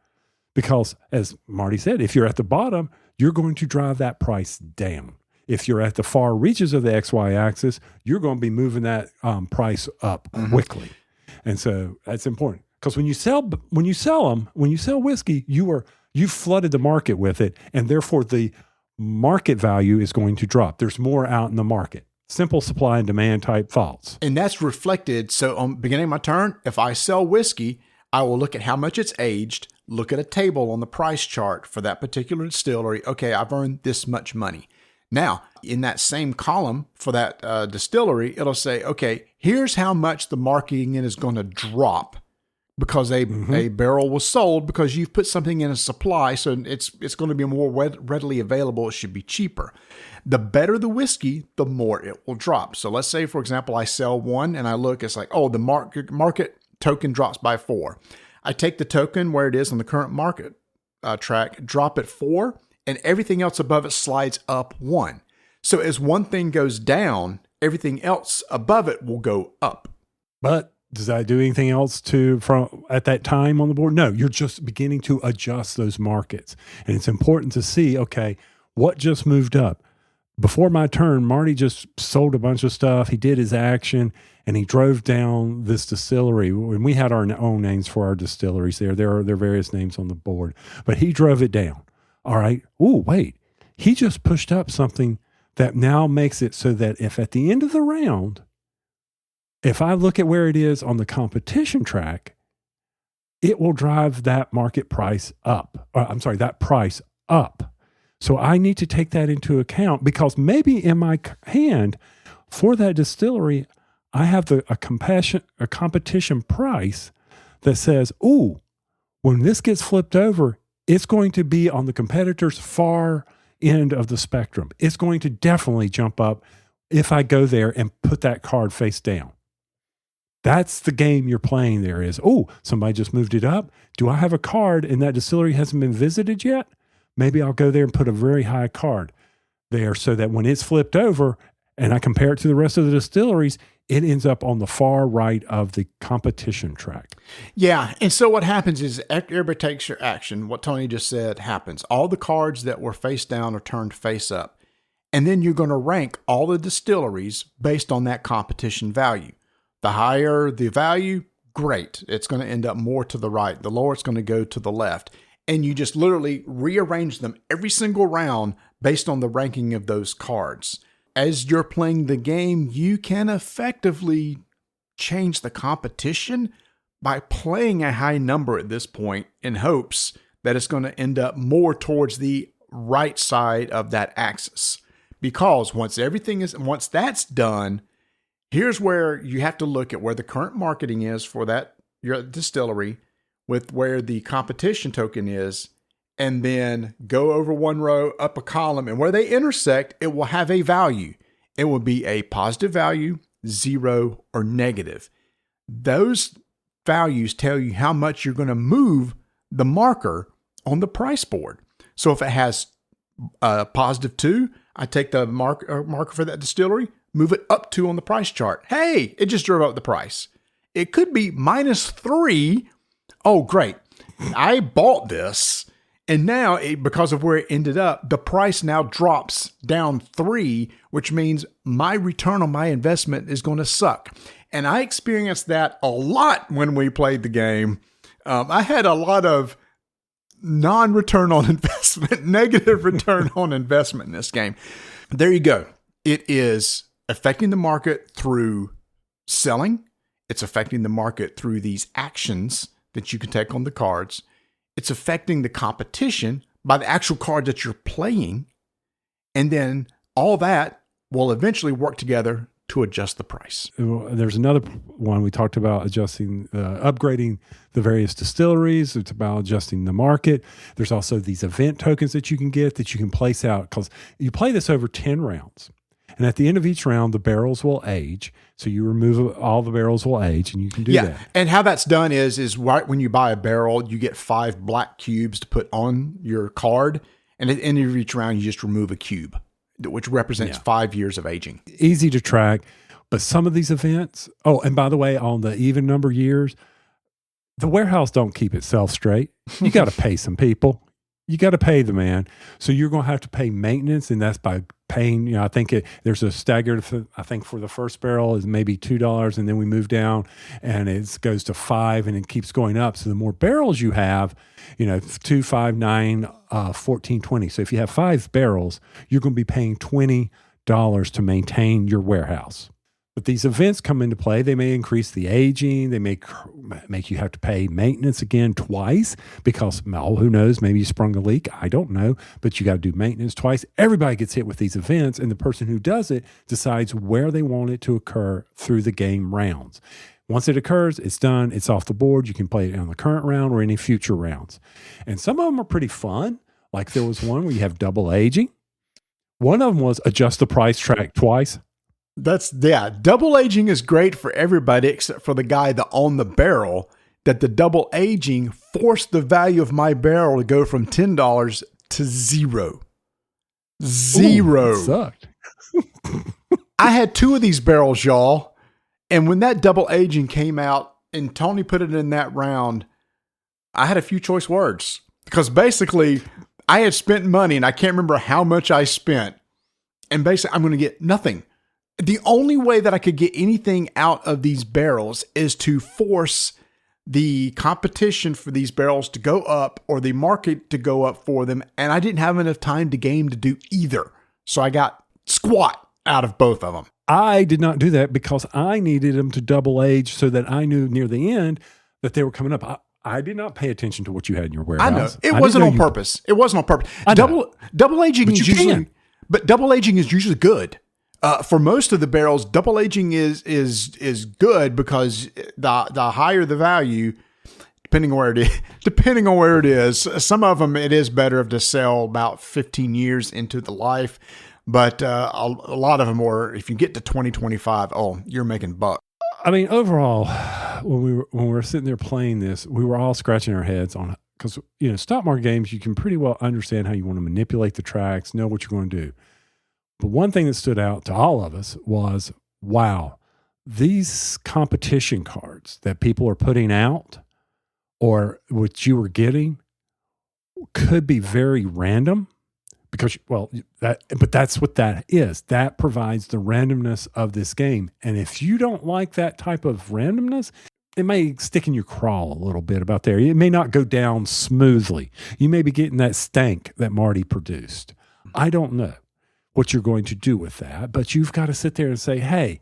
Because, as Marty said, if you're at the bottom, you're going to drive that price down. If you're at the far reaches of the XY axis, you're going to be moving that price up quickly. And so that's important, because when you sell whiskey, you've flooded the market with it, and therefore the market value is going to drop. There's more out in the market. Simple supply and demand type thoughts. And that's reflected. So on beginning of my turn, if I sell whiskey, I will look at how much it's aged, look at a table on the price chart for that particular distillery. Okay, I've earned this much money. Now, in that same column for that distillery, it'll say, okay, here's how much the marketing is going to drop because a barrel was sold because you've put something in a supply, so it's going to be more readily available. It should be cheaper. The better the whiskey, the more it will drop. So let's say, for example, I sell one and I look, it's like, oh, the market token drops by 4. I take the token where it is on the current market track, drop it 4, and everything else above it slides up 1. So as one thing goes down, everything else above it will go up. But does that do anything else from at that time on the board? No, you're just beginning to adjust those markets. And it's important to see, okay, what just moved up? Before my turn, Marty just sold a bunch of stuff. He did his action and he drove down this distillery. And we had our own names for our distilleries there. There are various names on the board, but he drove it down. All right. Oh, wait. He just pushed up something that now makes it so that if at the end of the round, if I look at where it is on the competition track, it will drive that market price up. That price up. So I need to take that into account because maybe in my hand for that distillery, I have a competition price that says, ooh, when this gets flipped over, it's going to be on the competitor's far end of the spectrum. It's going to definitely jump up if I go there and put that card face down. That's the game you're playing there is, oh, somebody just moved it up. Do I have a card and that distillery hasn't been visited yet? Maybe I'll go there and put a very high card there so that when it's flipped over and I compare it to the rest of the distilleries, it ends up on the far right of the competition track. Yeah. And so what happens is everybody takes your action. What Tony just said happens. All the cards that were face down are turned face up. And then you're going to rank all the distilleries based on that competition value. The higher the value, great. It's going to end up more to the right. The lower, it's going to go to the left. And you just literally rearrange them every single round based on the ranking of those cards. As you're playing the game, you can effectively change the competition by playing a high number at this point in hopes that it's going to end up more towards the right side of that axis. Because once that's done, here's where you have to look at where the current marketing is for your distillery with where the competition token is, and then go over one row, up a column, and where they intersect, it will have a value. It will be a positive value, 0, or negative. Those values tell you how much you're going to move the marker on the price board. So if it has a positive 2, I take the marker for that distillery, move it up 2 on the price chart. Hey, it just drove up the price. It could be -3. Oh, great. I bought this. And now, because of where it ended up, the price now drops down 3, which means my return on my investment is going to suck. And I experienced that a lot when we played the game. I had a lot of non-return on investment, negative return on investment in this game. There you go. It is affecting the market through selling. It's affecting the market through these actions that you can take on the cards. It's affecting the competition by the actual card that you're playing. And then all that will eventually work together to adjust the price. There's another one we talked about adjusting, upgrading the various distilleries. It's about adjusting the market. There's also these event tokens that you can get that you can place out because you play this over 10 rounds. And at the end of each round, the barrels will age. So you remove all the barrels will age, and you can do that. And how that's done is right when you buy a barrel, you get 5 black cubes to put on your card. And at the end of each round, you just remove a cube, which represents 5 years of aging. Easy to track. But some of these events, and by the way, on the even number years, the warehouse don't keep itself straight. You got to pay some people. You got to pay the man. So you're going to have to pay maintenance, and that's by paying, I think there's a staggered, I think for the first barrel is maybe $2, and then we move down and it goes to $5 and it keeps going up. So the more barrels you have, 2, 5, 9, 14, 20. So if you have 5 barrels, you're going to be paying $20 to maintain your warehouse. But these events come into play. They may increase the aging. They may make you have to pay maintenance again twice because, who knows, maybe you sprung a leak. I don't know, but you got to do maintenance twice. Everybody gets hit with these events, and the person who does it decides where they want it to occur through the game rounds. Once it occurs, it's done. It's off the board. You can play it on the current round or any future rounds. And some of them are pretty fun. Like there was one where you have double aging. One of them was adjust the price track twice. Double aging is great for everybody except for the guy that owned the barrel, that the double aging forced the value of my barrel to go from $10 to $0. Zero. Ooh, that sucked. I had 2 of these barrels, y'all. And when that double aging came out and Tony put it in that round, I had a few choice words because basically I had spent money and I can't remember how much I spent. And basically I'm going to get nothing. The only way that I could get anything out of these barrels is to force the competition for these barrels to go up or the market to go up for them. And I didn't have enough time to game to do either. So I got squat out of both of them. I did not do that because I needed them to double age so that I knew near the end that they were coming up. I did not pay attention to what you had in your warehouse. I know. It wasn't on purpose. It wasn't on purpose. Double aging is usually, but double aging is usually good. For most of the barrels, double aging is good because the higher the value, depending on where it is, some of them it is better to sell about 15 years into the life, but a lot of them are, if you get to 2025, you're making buck. I mean, overall, when we were sitting there playing this, we were all scratching our heads on it because stock market games, you can pretty well understand how you want to manipulate the tracks, know what you're going to do. But one thing that stood out to all of us was, wow, these competition cards that people are putting out or what you were getting could be very random because, but that's what that is. That provides the randomness of this game. And if you don't like that type of randomness, it may stick in your craw a little bit about there. It may not go down smoothly. You may be getting that stank that Marty produced. I don't know what you're going to do with that, but you've got to sit there and say, hey,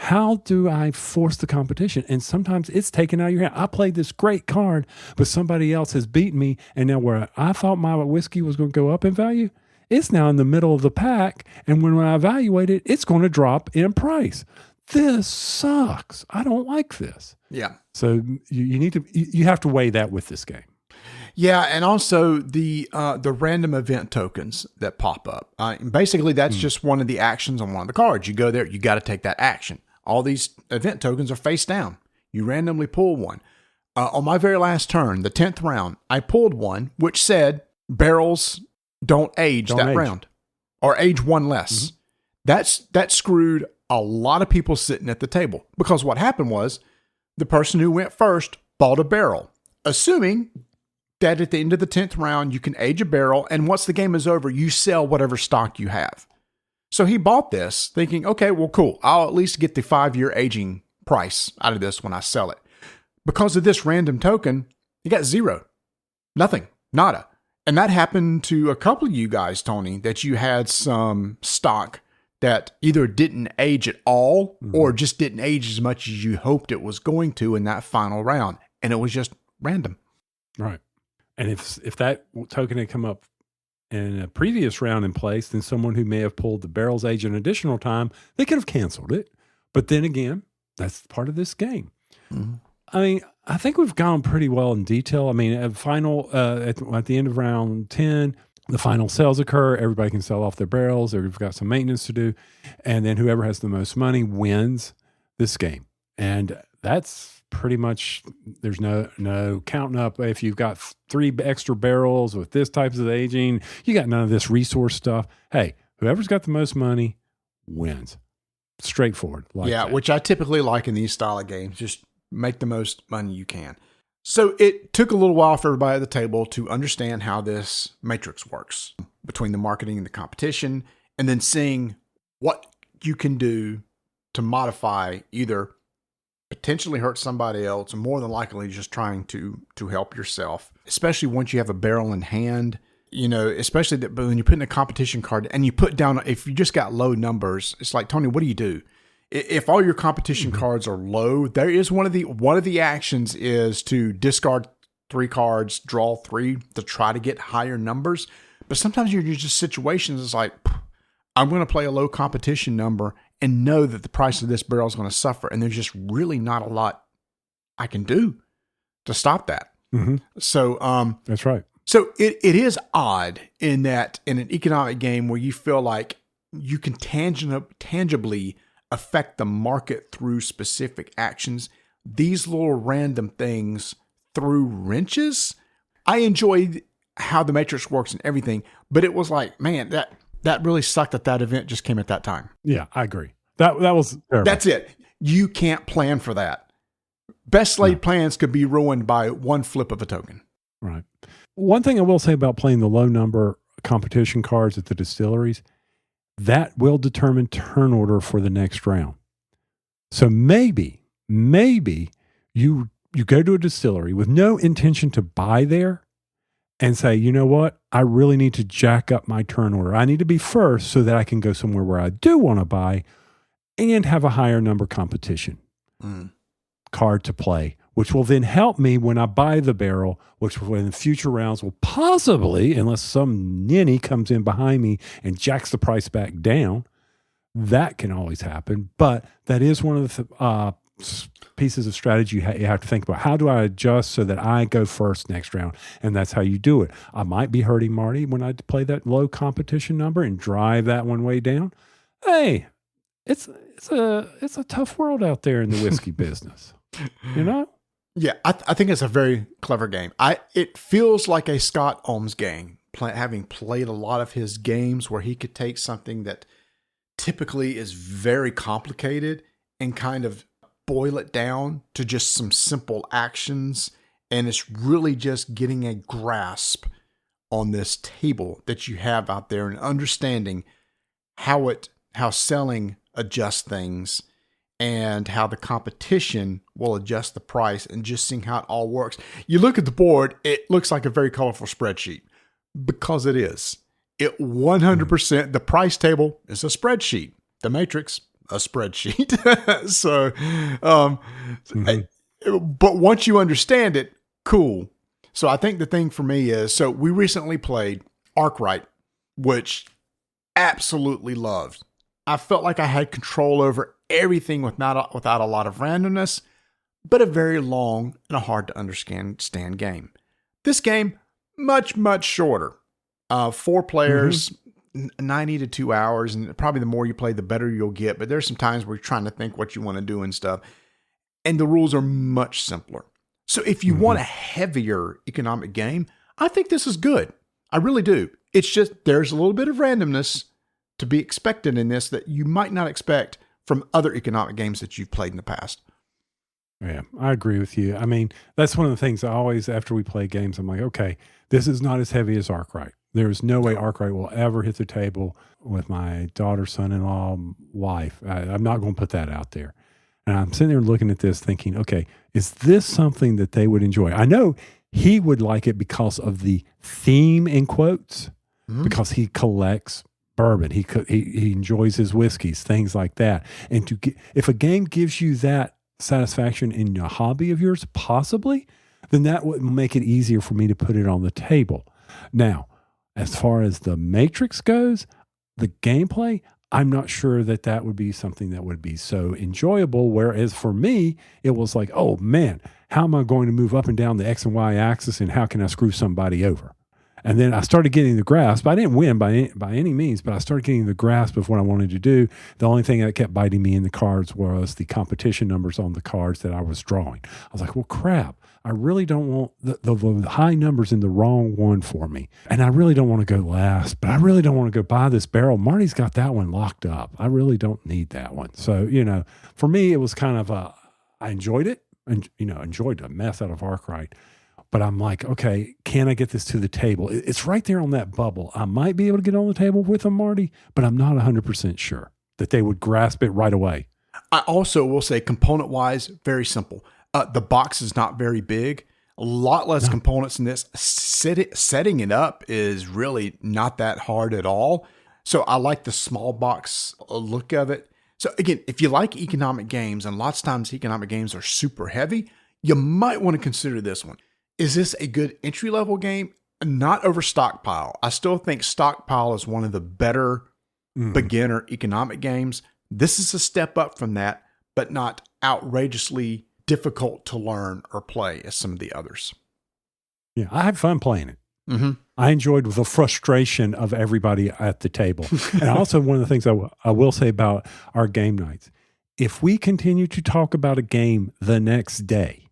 how do I force the competition? And sometimes it's taken out of your hand. I played this great card, but somebody else has beaten me. And now where I thought my whiskey was going to go up in value, it's now in the middle of the pack. And when I evaluate it, it's going to drop in price. This sucks. I don't like this. Yeah. So you have to weigh that with this game. Yeah, and also the random event tokens that pop up. Basically, that's just one of the actions on one of the cards. You go there, you got to take that action. All these event tokens are face down. You randomly pull one. On my very last turn, the 10th round, I pulled one which said barrels don't age round or age one less. Mm-hmm. That screwed a lot of people sitting at the table because what happened was the person who went first bought a barrel, assuming that at the end of the 10th round, you can age a barrel, and once the game is over, you sell whatever stock you have. So he bought this thinking, okay, well, cool. I'll at least get the 5-year aging price out of this when I sell it. Because of this random token, he got 0. Nothing. Nada. And that happened to a couple of you guys, Tony, that you had some stock that either didn't age at all or just didn't age as much as you hoped it was going to in that final round. And it was just random. Right. And if that token had come up in a previous round in place, then someone who may have pulled the barrel's age an additional time, they could have canceled it. But then again, that's part of this game. Mm-hmm. I mean, I think we've gone pretty well in detail. I mean, at the end of round 10, the final sales occur. Everybody can sell off their barrels. They've got some maintenance to do. And then whoever has the most money wins this game. And that's pretty much, there's no counting up. If you've got 3 extra barrels with this types of aging, you got none of this resource stuff. Hey, whoever's got the most money wins. Straightforward. That. Which I typically like in these style of games. Just make the most money you can. So it took a little while for everybody at the table to understand how this matrix works between the marketing and the competition, and then seeing what you can do to modify, either potentially hurt somebody else, or more than likely just trying to help yourself, especially once you have a barrel in hand. Especially when you put in a competition card and you put down, if you just got low numbers, it's like, Tony, what do you do? If all your competition cards are low, there is one of the actions is to discard 3 cards, draw 3 to try to get higher numbers. But sometimes you're just situations, it's like, I'm going to play a low competition number and know that the price of this barrel is going to suffer. And there's just really not a lot I can do to stop that. Mm-hmm. So, that's right. So it is odd in that in an economic game where you feel like you can tangibly affect the market through specific actions, these little random things threw wrenches. I enjoyed how the Matrix works and everything, but it was like, man, that really sucked that event just came at that time. Yeah, I agree. That was terrible. That's it. You can't plan for that. Best laid plans could be ruined by one flip of a token. Right. One thing I will say about playing the low number competition cards at the distilleries, that will determine turn order for the next round. So maybe you go to a distillery with no intention to buy there and say, you know what? I really need to jack up my turn order. I need to be first so that I can go somewhere where I do want to buy and have a higher number competition card to play, which will then help me when I buy the barrel, which in future rounds will possibly, unless some ninny comes in behind me and jacks the price back down, that can always happen. But that is one of the pieces of strategy you have to think about. How do I adjust so that I go first next round? And that's how you do it. I might be hurting Marty when I play that low competition number and drive that one way down. Hey, it's a tough world out there in the whiskey business, you know? Yeah, I think it's a very clever game. It feels like a Scott Ohms game, having played a lot of his games where he could take something that typically is very complicated and kind of boil it down to just some simple actions. And it's really just getting a grasp on this table that you have out there and understanding how selling adjusts things and how the competition will adjust the price, and just seeing how it all works. You look at the board, it looks like a very colorful spreadsheet, because it is. It 100%, the price table is a spreadsheet. The matrix, a spreadsheet. So, but once you understand it, cool. So I think the thing for me is, so we recently played Arkwright, which absolutely loved. I felt like I had control over everything without a lot of randomness, but a very long and a hard to understand game. This game, much, much shorter. 4 players, 90 to 2 hours, and probably the more you play, the better you'll get. But there's some times where you're trying to think what you want to do and stuff. And the rules are much simpler. So if you want a heavier economic game, I think this is good. I really do. It's just there's a little bit of randomness to be expected in this that you might not expect from other economic games that you've played in the past. Yeah, I agree with you. I mean, that's one of the things I always, after we play games, I'm like, okay, this is not as heavy as Arkwright. There's no way Arkwright will ever hit the table with my daughter, son-in-law, wife. I'm not going to put that out there. And I'm sitting there looking at this thinking, okay, is this something that they would enjoy? I know he would like it because of the theme, in quotes, because he collects bourbon. He enjoys his whiskeys, things like that. And if a game gives you that satisfaction in a hobby of yours, possibly, then that would make it easier for me to put it on the table. Now, as far as the Matrix goes, the gameplay, I'm not sure that would be something that would be so enjoyable. Whereas for me, it was like, oh man, how am I going to move up and down the X and Y axis, and how can I screw somebody over? And then I started getting the grasp. I didn't win by any means, but I started getting the grasp of what I wanted to do. The only thing that kept biting me in the cards was the competition numbers on the cards that I was drawing. I was like, well, crap. I really don't want the high numbers in the wrong one for me. And I really don't want to go last, but I really don't want to go buy this barrel. Marty's got that one locked up. I really don't need that one. So, for me, it was kind of I enjoyed it, and enjoyed the mess out of Arkwright. But I'm like, okay, can I get this to the table? It's right there on that bubble. I might be able to get on the table with them, Marty, but I'm not 100% sure that they would grasp it right away. I also will say, component-wise, very simple. The box is not very big. A lot less components in this. Setting it up is really not that hard at all. So I like the small box look of it. So again, if you like economic games, and lots of times economic games are super heavy, you might want to consider this one. Is this a good entry-level game? Not over Stockpile. I still think Stockpile is one of the better beginner economic games. This is a step up from that, but not outrageously difficult to learn or play as some of the others. Yeah, I had fun playing it. Mm-hmm. I enjoyed the frustration of everybody at the table. And also one of the things I will say about our game nights, if we continue to talk about a game the next day,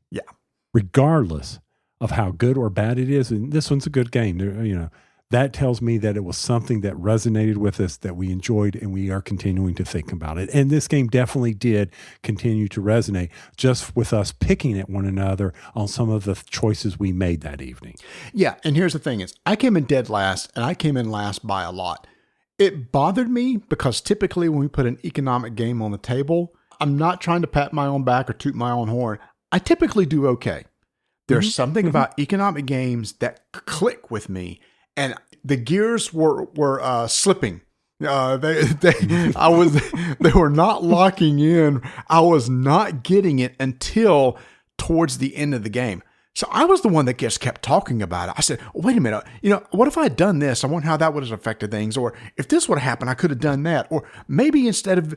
regardless of how good or bad it is, and this one's a good game, that tells me that it was something that resonated with us, that we enjoyed, and we are continuing to think about it. And this game definitely did continue to resonate, just with us picking at one another on some of the choices we made that evening. Yeah, and here's the thing is, I came in dead last, and I came in last by a lot. It bothered me because typically when we put an economic game on the table, I'm not trying to pat my own back or toot my own horn. I typically do okay. There's something about economic games that click with me, and the gears were slipping. They were not locking in. I was not getting it until towards the end of the game. So I was the one that just kept talking about it. I said, wait a minute, what if I had done this? I wonder how that would have affected things. Or if this would have happened, I could have done that. Or maybe instead of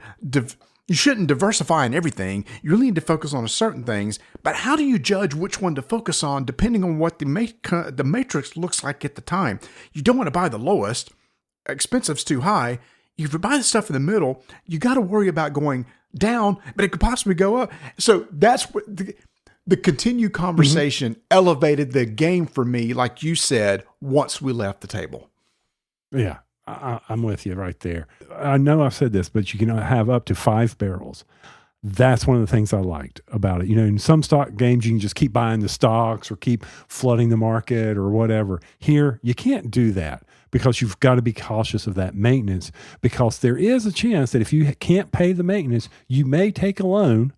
you shouldn't diversify in everything. You really need to focus on certain things. But how do you judge which one to focus on depending on what the matrix looks like at the time? You don't want to buy the lowest. Expensive's too high. If you buy the stuff in the middle, you got to worry about going down, but it could possibly go up. So that's what the continued conversation elevated the game for me, like you said, once we left the table. Yeah. I'm with you right there. I know I've said this, but you can have up to 5 barrels. That's one of the things I liked about it. In some stock games, you can just keep buying the stocks or keep flooding the market or whatever. Here, you can't do that because you've got to be cautious of that maintenance, because there is a chance that if you can't pay the maintenance, you may take a loan.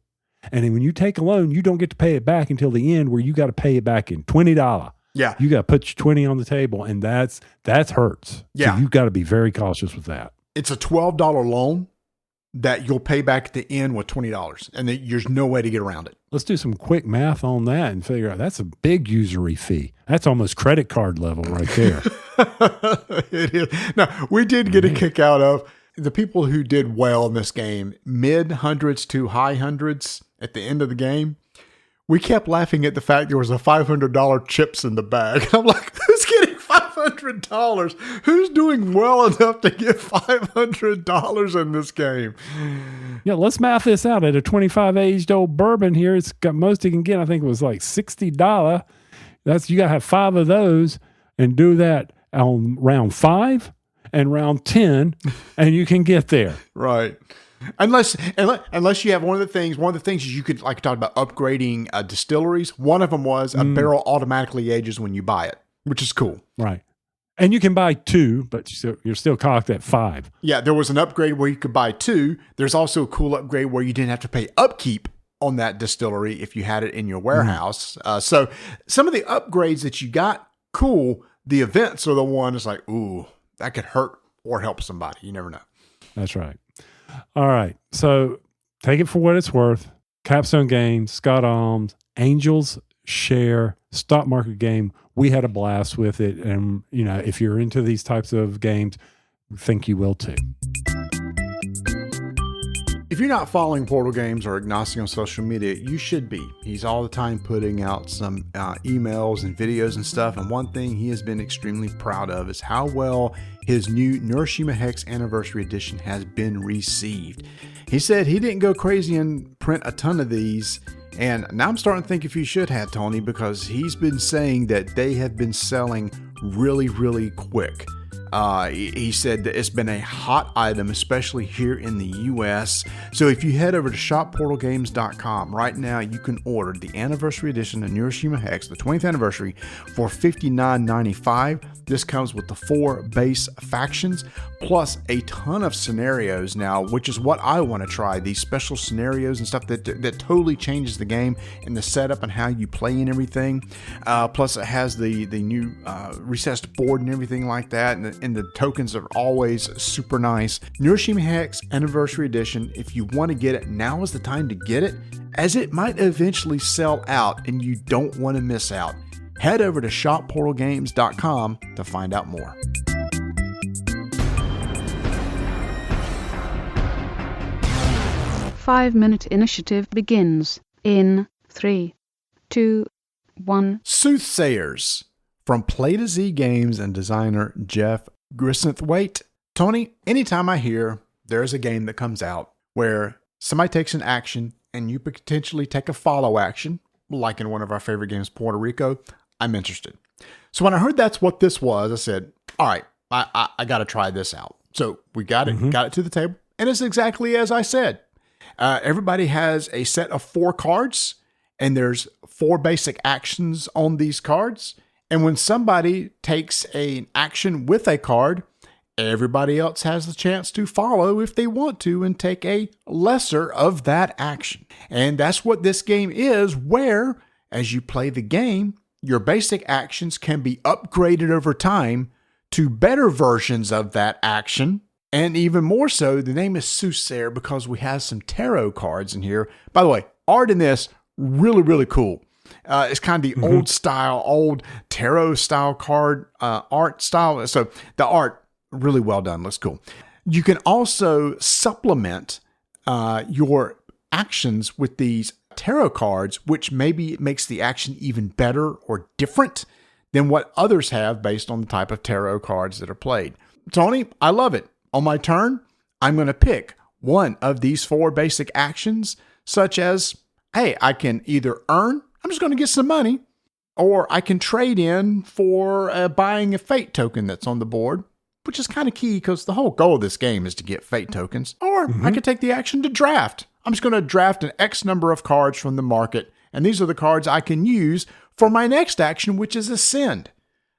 And then when you take a loan, you don't get to pay it back until the end, where you got to pay it back in $20. Yeah. You got to put your 20 on the table, and that hurts. Yeah. So you've got to be very cautious with that. It's a $12 loan that you'll pay back at the end with $20, and there's no way to get around it. Let's do some quick math on that and figure out that's a big usury fee. That's almost credit card level right there. It is. Now, we did get a kick out of the people who did well in this game, mid hundreds to high hundreds at the end of the game. We kept laughing at the fact there was a $500 chips in the bag. I'm like, who's getting $500? Who's doing well enough to get $500 in this game? Yeah, let's math this out. At a 25 aged old bourbon here, it's got most you can get. I think it was like $60. You got to have 5 of those and do that on round 5 and round 10, and you can get there. Right. Unless you have one of the things is you could, like, talk about upgrading distilleries. One of them was a barrel automatically ages when you buy it, which is cool. Right. And you can buy 2, but you're still cocked at 5. Yeah, there was an upgrade where you could buy 2. There's also a cool upgrade where you didn't have to pay upkeep on that distillery if you had it in your warehouse. So some of the upgrades that you got, cool. The events are the one that's like, ooh, that could hurt or help somebody. You never know. That's right. All right. So take it for what it's worth. Capstone Games, Scott Alms, Angels Share, stock market game. We had a blast with it. And, if you're into these types of games, I think you will too. If you're not following Portal Games or Agnostic on social media, you should be. He's all the time putting out some emails and videos and stuff. And one thing he has been extremely proud of is how well his new Neuroshima Hex Anniversary Edition has been received. He said he didn't go crazy and print a ton of these. And now I'm starting to think if you should have, Tony, because he's been saying that they have been selling really, really quick. He said that it's been a hot item, especially here in the US. So if you head over to shopportalgames.com right now, you can order the anniversary edition of Neuroshima Hex, the 20th anniversary, for $59.95. This comes with the 4 base factions plus a ton of scenarios now, which is what I want to try. These special scenarios and stuff that totally changes the game and the setup and how you play and everything. Plus it has the new recessed board and everything like that. And the tokens are always super nice. Neuroshima Hex Anniversary Edition, if you want to get it, now is the time to get it, as it might eventually sell out and you don't want to miss out. Head over to shopportalgames.com to find out more. Five-minute initiative begins in 3, 2, 1. Soothsayers from Play to Z Games and designer Jeff Grissenthwaite. Tony, anytime I hear there's a game that comes out where somebody takes an action and you potentially take a follow action, like in one of our favorite games, Puerto Rico, I'm interested. So when I heard that's what this was, I said, all right, I got to try this out. So we got it to the table, and it's exactly as I said. Everybody has a set of 4 cards, and there's 4 basic actions on these cards. And when somebody takes an action with a card, everybody else has the chance to follow if they want to and take a lesser of that action. And that's what this game is, where as you play the game, your basic actions can be upgraded over time to better versions of that action. And even more so, the name is Soothsayer because we have some tarot cards in here. By the way, art in this, really, really cool. It's kind of the old tarot style card art style. So the art, really well done. Looks cool. You can also supplement your actions with these tarot cards, which maybe makes the action even better or different than what others have based on the type of tarot cards that are played. Tony, I love it. On my turn, I'm going to pick one of these 4 basic actions, such as, hey, I can either earn, I'm just going to get some money, or I can trade in for buying a fate token that's on the board, which is kind of key because the whole goal of this game is to get fate tokens. Or I could take the action to draft. I'm just going to draft an X number of cards from the market, and these are the cards I can use for my next action, which is Ascend.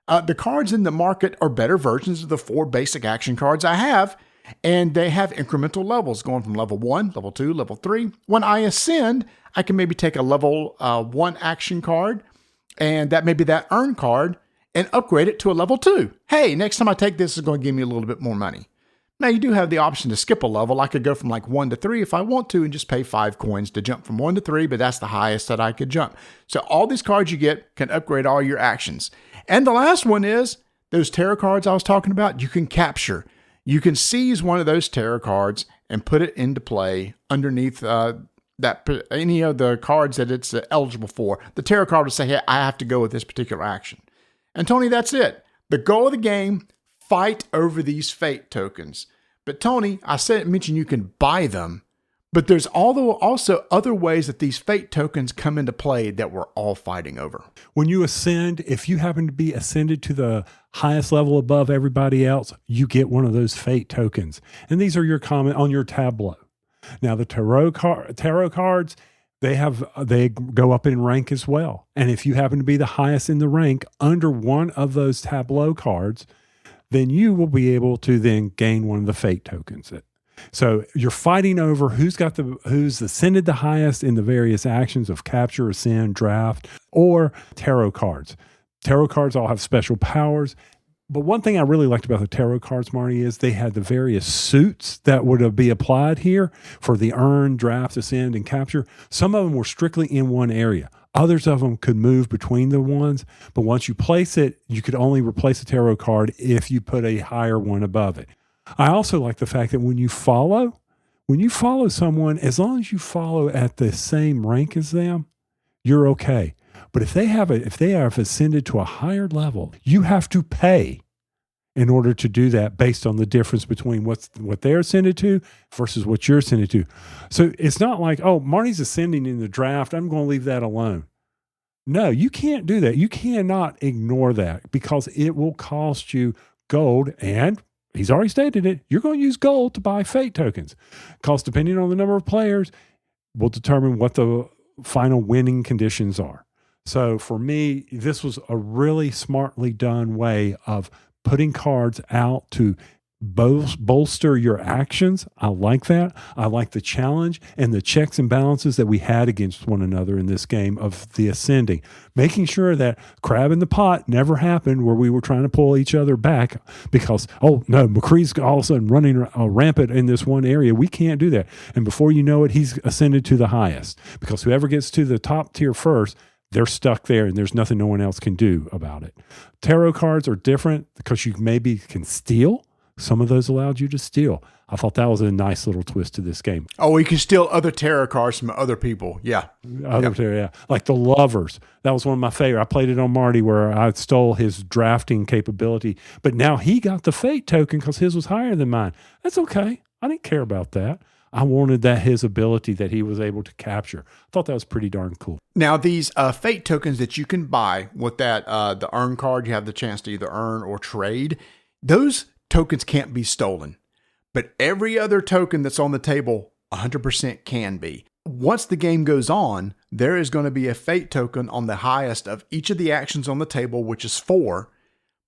The cards in the market are better versions of the 4 basic action cards I have, and they have incremental levels going from level 1, level 2, level 3. When I Ascend, I can maybe take a level 1 action card, and that may be that earn card, and upgrade it to a level 2. Hey, next time I take this, it's going to give me a little bit more money. Now, you do have the option to skip a level. I could go from like 1 to 3 if I want to and just pay 5 coins to jump from 1 to 3, but that's the highest that I could jump. So all these cards you get can upgrade all your actions. And the last one is those tarot cards I was talking about, you can capture. You can seize one of those tarot cards and put it into play underneath any of the cards that it's eligible for. The tarot card will say, hey, I have to go with this particular action. And Tony, that's it. The goal of the game, fight over these fate tokens. But Tony, I mentioned you can buy them, but there's also other ways that these fate tokens come into play that we're all fighting over. When you ascend, if you happen to be ascended to the highest level above everybody else, you get one of those fate tokens. And these are your comment on your tableau. Now, the tarot cards, they go up in rank as well. And if you happen to be the highest in the rank under one of those tableau cards, then you will be able to then gain one of the fate tokens. So you're fighting over who's ascended the highest in the various actions of capture, ascend, draft, or tarot cards. Tarot cards all have special powers. But one thing I really liked about the tarot cards, Marty, is they had the various suits that would be applied here for the earn, draft, ascend, and capture. Some of them were strictly in one area. Others of them could move between the ones, but once you place it, you could only replace a tarot card if you put a higher one above it. I also like the fact that when you follow someone, as long as you follow at the same rank as them, you're okay. But if they have ascended to a higher level, you have to pay in order to do that based on the difference between what they're ascended to versus what you're ascended to. So it's not like, oh, Marty's ascending in the draft, I'm going to leave that alone. No, you can't do that. You cannot ignore that because it will cost you gold, and he's already stated it, you're going to use gold to buy fate tokens. Because depending on the number of players, will determine what the final winning conditions are. So for me, this was a really smartly done way of putting cards out to bolster your actions. I like that. I like the challenge and the checks and balances that we had against one another in this game of the ascending, making sure that crab in the pot never happened where we were trying to pull each other back because, oh no, McCree's all of a sudden running rampant in this one area. We can't do that. And before you know it, he's ascended to the highest, because whoever gets to the top tier first, they're stuck there and there's nothing no one else can do about it. Tarot cards are different because you maybe can steal. Some of those allowed you to steal. I thought that was a nice little twist to this game. Oh, you can steal other tarot cards from other people. Yeah. Tarot, yeah. Like the Lovers. That was one of my favorite. I played it on Marty where I stole his drafting capability. But now he got the fate token because his was higher than mine. That's okay. I didn't care about that. I wanted his ability that he was able to capture. I thought that was pretty darn cool. Now, these fate tokens that you can buy with that, the earn card, you have the chance to either earn or trade. Those tokens can't be stolen, but every other token that's on the table 100% can be. Once the game goes on, there is going to be a fate token on the highest of each of the actions on the table, which is 4,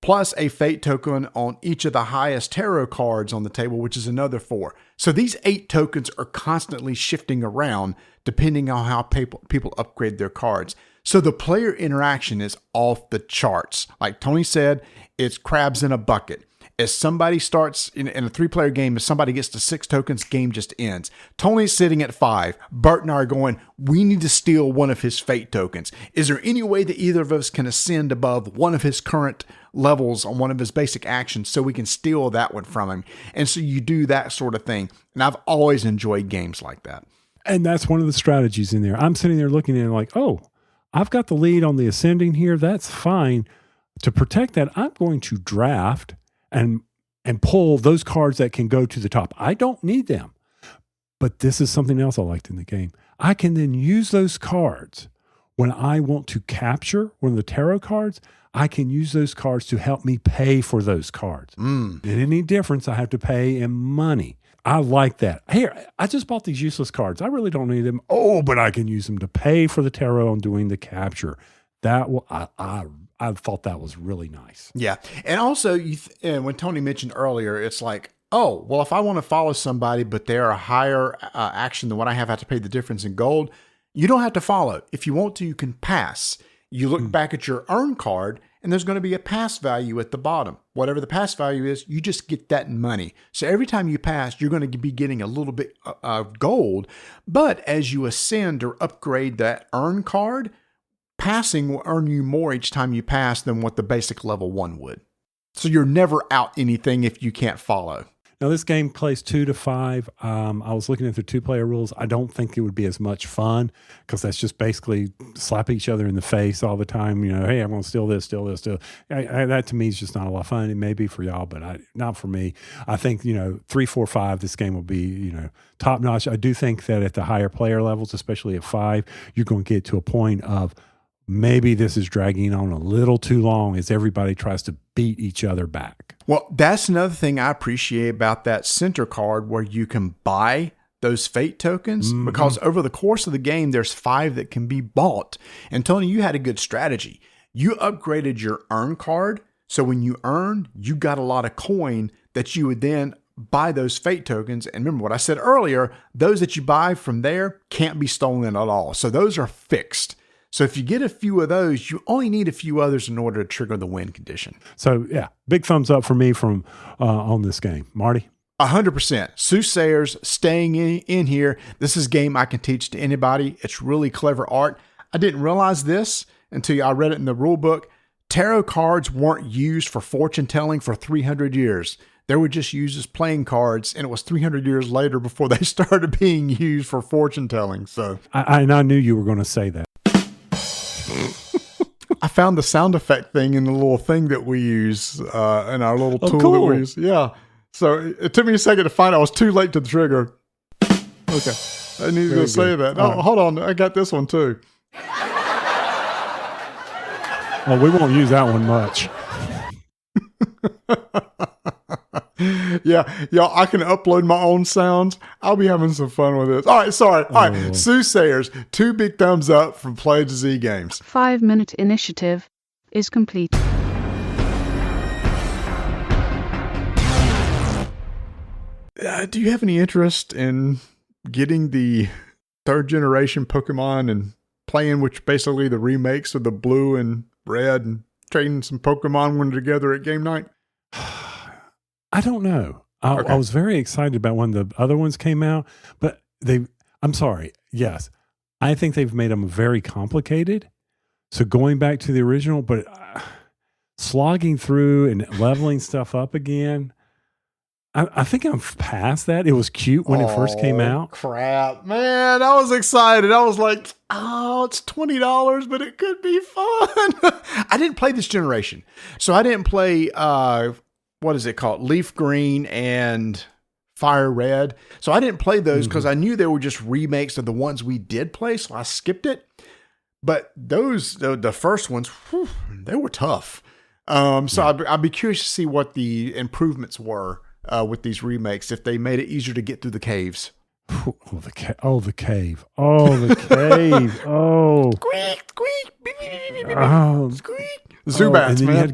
plus a fate token on each of the highest tarot cards on the table, which is another 4. So these 8 tokens are constantly shifting around depending on how people upgrade their cards. So the player interaction is off the charts. Like Tony said, it's crabs in a bucket. As somebody starts in a 3-player game, if somebody gets to 6 tokens, game just ends. Tony's sitting at 5. Bert and I are going, we need to steal one of his fate tokens. Is there any way that either of us can ascend above one of his current levels on one of his basic actions so we can steal that one from him? And so you do that sort of thing. And I've always enjoyed games like that. And that's one of the strategies in there. I'm sitting there looking at it like, oh, I've got the lead on the ascending here. That's fine. To protect that, I'm going to draft and pull those cards that can go to the top. I don't need them. But this is something else I liked in the game. I can then use those cards when I want to capture one of the tarot cards. I can use those cards to help me pay for those cards. And any difference, I have to pay in money. I like that. Here, I just bought these useless cards. I really don't need them. Oh, but I can use them to pay for the tarot and doing the capture. That will, I thought that was really nice. Yeah. And also, when Tony mentioned earlier, it's like, oh, well, if I want to follow somebody, but they're a higher action than what I have to pay the difference in gold, you don't have to follow. If you want to, you can pass. You look back at your earn card, and there's going to be a pass value at the bottom. Whatever the pass value is, you just get that in money. So every time you pass, you're going to be getting a little bit of gold. But as you ascend or upgrade that earn card, passing will earn you more each time you pass than what the basic level 1 would. So you're never out anything if you can't follow. Now, this game plays 2 to 5. I was looking at the 2-player rules. I don't think it would be as much fun because that's just basically slap each other in the face all the time. You know, hey, I'm going to steal this, steal this, steal. That to me is just not a lot of fun. It may be for y'all, but not for me. I think, 3, 4, 5, this game will be, top notch. I do think that at the higher player levels, especially at 5, you're going to get to a point of maybe this is dragging on a little too long as everybody tries to beat each other back. Well, that's another thing I appreciate about that center card where you can buy those fate tokens because over the course of the game, there's 5 that can be bought. And Tony, you had a good strategy. You upgraded your earn card. So when you earn, you got a lot of coin that you would then buy those fate tokens. And remember what I said earlier, those that you buy from there can't be stolen at all. So those are fixed. So if you get a few of those, you only need a few others in order to trigger the win condition. So yeah, big thumbs up for me from on this game. Marty? 100%. Soothsayers staying in here. This is a game I can teach to anybody. It's really clever art. I didn't realize this until I read it in the rule book. Tarot cards weren't used for fortune telling for 300 years. They were just used as playing cards, and it was 300 years later before they started being used for fortune telling. So I knew you were going to say that. I found the sound effect thing in the little thing that we use in our little tool cool. that we use. Yeah. So it took me a second to find I was too late to the trigger. Okay. I needed to say that. Oh, hold on. I got this one too. Oh, we won't use that one much. Yeah, y'all, I can upload my own sounds. I'll be having some fun with this. All right, sorry. All right, Soothsayers, 2 big thumbs up from Play to Z Games. 5-minute initiative is complete. Do you have any interest in getting the 3rd generation Pokemon and playing with basically the remakes of the blue and red and trading some Pokemon when together at game night? I don't know. I was very excited about when the other ones came out, but I'm sorry. Yes, I think they've made them very complicated. So going back to the original, but slogging through and leveling stuff up again, I think I'm past that. It was cute when it first came out. Crap, man. I was excited. I was like, oh, it's $20, but it could be fun. I didn't play this generation. So I didn't play, what is it called? Leaf Green and Fire Red. So I didn't play those because I knew they were just remakes of the ones we did play. So I skipped it. But those, the first ones, whew, they were tough. So I'd be curious to see what the improvements were with these remakes, if they made it easier to get through the caves. Oh, the cave. Oh, the cave. Oh. Squeak, squeak, beep, beep, beep, beep, squeak. The Zubats, and then man. you had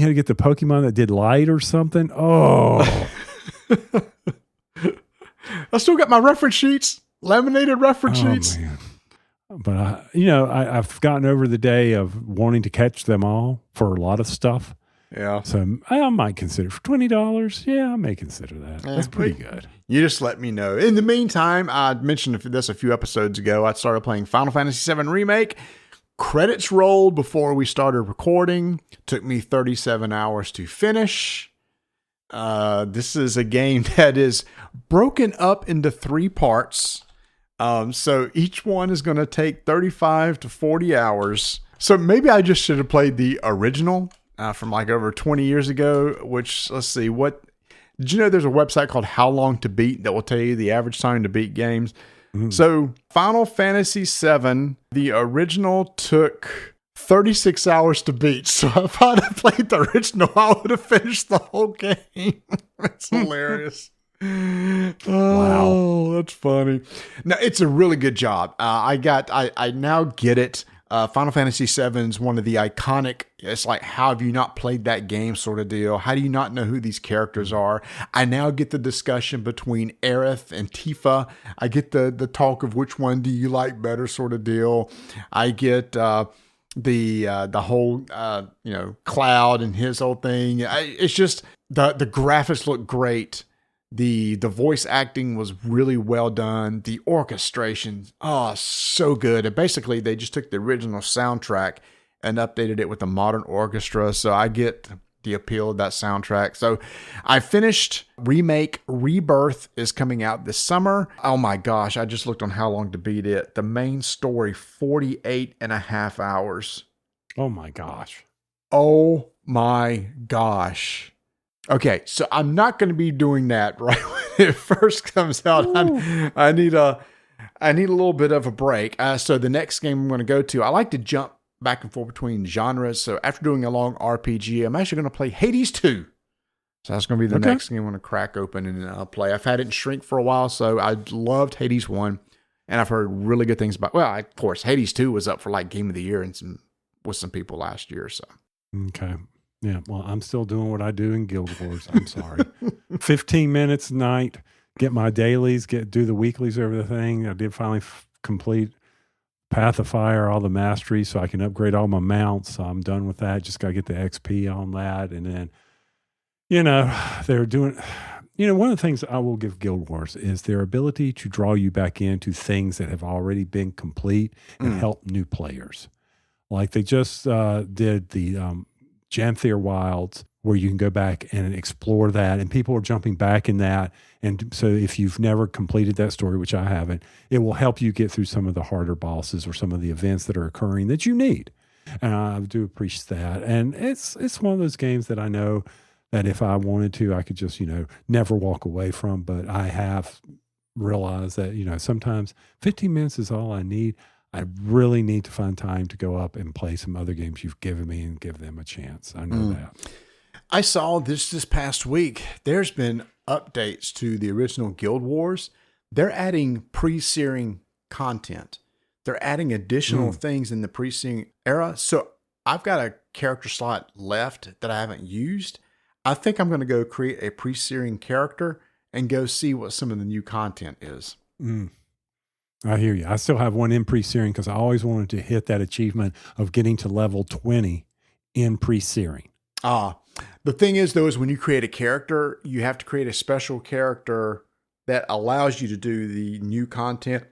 to get the Pokemon that did light or something. Oh. I still got my reference sheets, laminated reference sheets. Man. But I've gotten over the day of wanting to catch them all for a lot of stuff. Yeah. So I might consider for $20. Yeah, I may consider that. That's pretty good. You just let me know. In the meantime, I mentioned this a few episodes ago. I started playing Final Fantasy VII Remake. Credits rolled before we started recording. Took me 37 hours to finish. This is a game that is broken up into 3 parts. So each one is going to take 35 to 40 hours. So maybe I just should have played the original from like over 20 years ago, which, let's see, did you know there's a website called How Long to Beat that will tell you the average time to beat games? Mm-hmm. So Final Fantasy VII, the original took 36 hours to beat. So if I'd have played the original, I would have finished the whole game. That's hilarious. Wow, that's funny. Now it's a really good job. I now get it. Final Fantasy VII is one of the iconic, it's like, how have you not played that game sort of deal? How do you not know who these characters are? I now get the discussion between Aerith and Tifa. I get the talk of which one do you like better sort of deal. I get the whole Cloud and his whole thing. It's just the graphics look great. The voice acting was really well done. The orchestration, so good. And basically, they just took the original soundtrack and updated it with a modern orchestra. So I get the appeal of that soundtrack. So I finished Remake. Rebirth is coming out this summer. Oh my gosh, I just looked on How Long to Beat It. The main story, 48 and a half hours. Oh my gosh. Oh my gosh. Okay, so I'm not going to be doing that right when it first comes out. I need a little bit of a break. So the next game I'm going to go to, I like to jump back and forth between genres. So after doing a long RPG, I'm actually going to play Hades 2. So that's going to be the next game I'm going to crack open and play. I've had it in Shrink for a while, so I loved Hades 1, and I've heard really good things about. Well, of course, Hades 2 was up for like Game of the Year with some people last year. So okay. Yeah, well, I'm still doing what I do in Guild Wars. I'm sorry. 15 minutes a night, get my dailies, do the weeklies over the thing. I did finally complete Path of Fire, all the masteries, so I can upgrade all my mounts. So I'm done with that. Just got to get the XP on that. And then, they're doing, one of the things I will give Guild Wars is their ability to draw you back into things that have already been complete and help new players. Like they just did the Janthier Wilds, where you can go back and explore that, and people are jumping back in that. And so if you've never completed that story, which I haven't, it will help you get through some of the harder bosses or some of the events that are occurring that you need. And I do appreciate that. And it's one of those games that I know that if I wanted to, I could just, never walk away from. But I have realized that, sometimes 15 minutes is all I need. I really need to find time to go up and play some other games you've given me and give them a chance. I know that. I saw this past week. There's been updates to the original Guild Wars. They're adding pre-searing content. They're adding additional things in the pre-searing era. So I've got a character slot left that I haven't used. I think I'm going to go create a pre-searing character and go see what some of the new content is. I hear you. I still have one in pre-searing because I always wanted to hit that achievement of getting to level 20 in pre-searing. The thing is, though, is when you create a character, you have to create a special character that allows you to do the new content,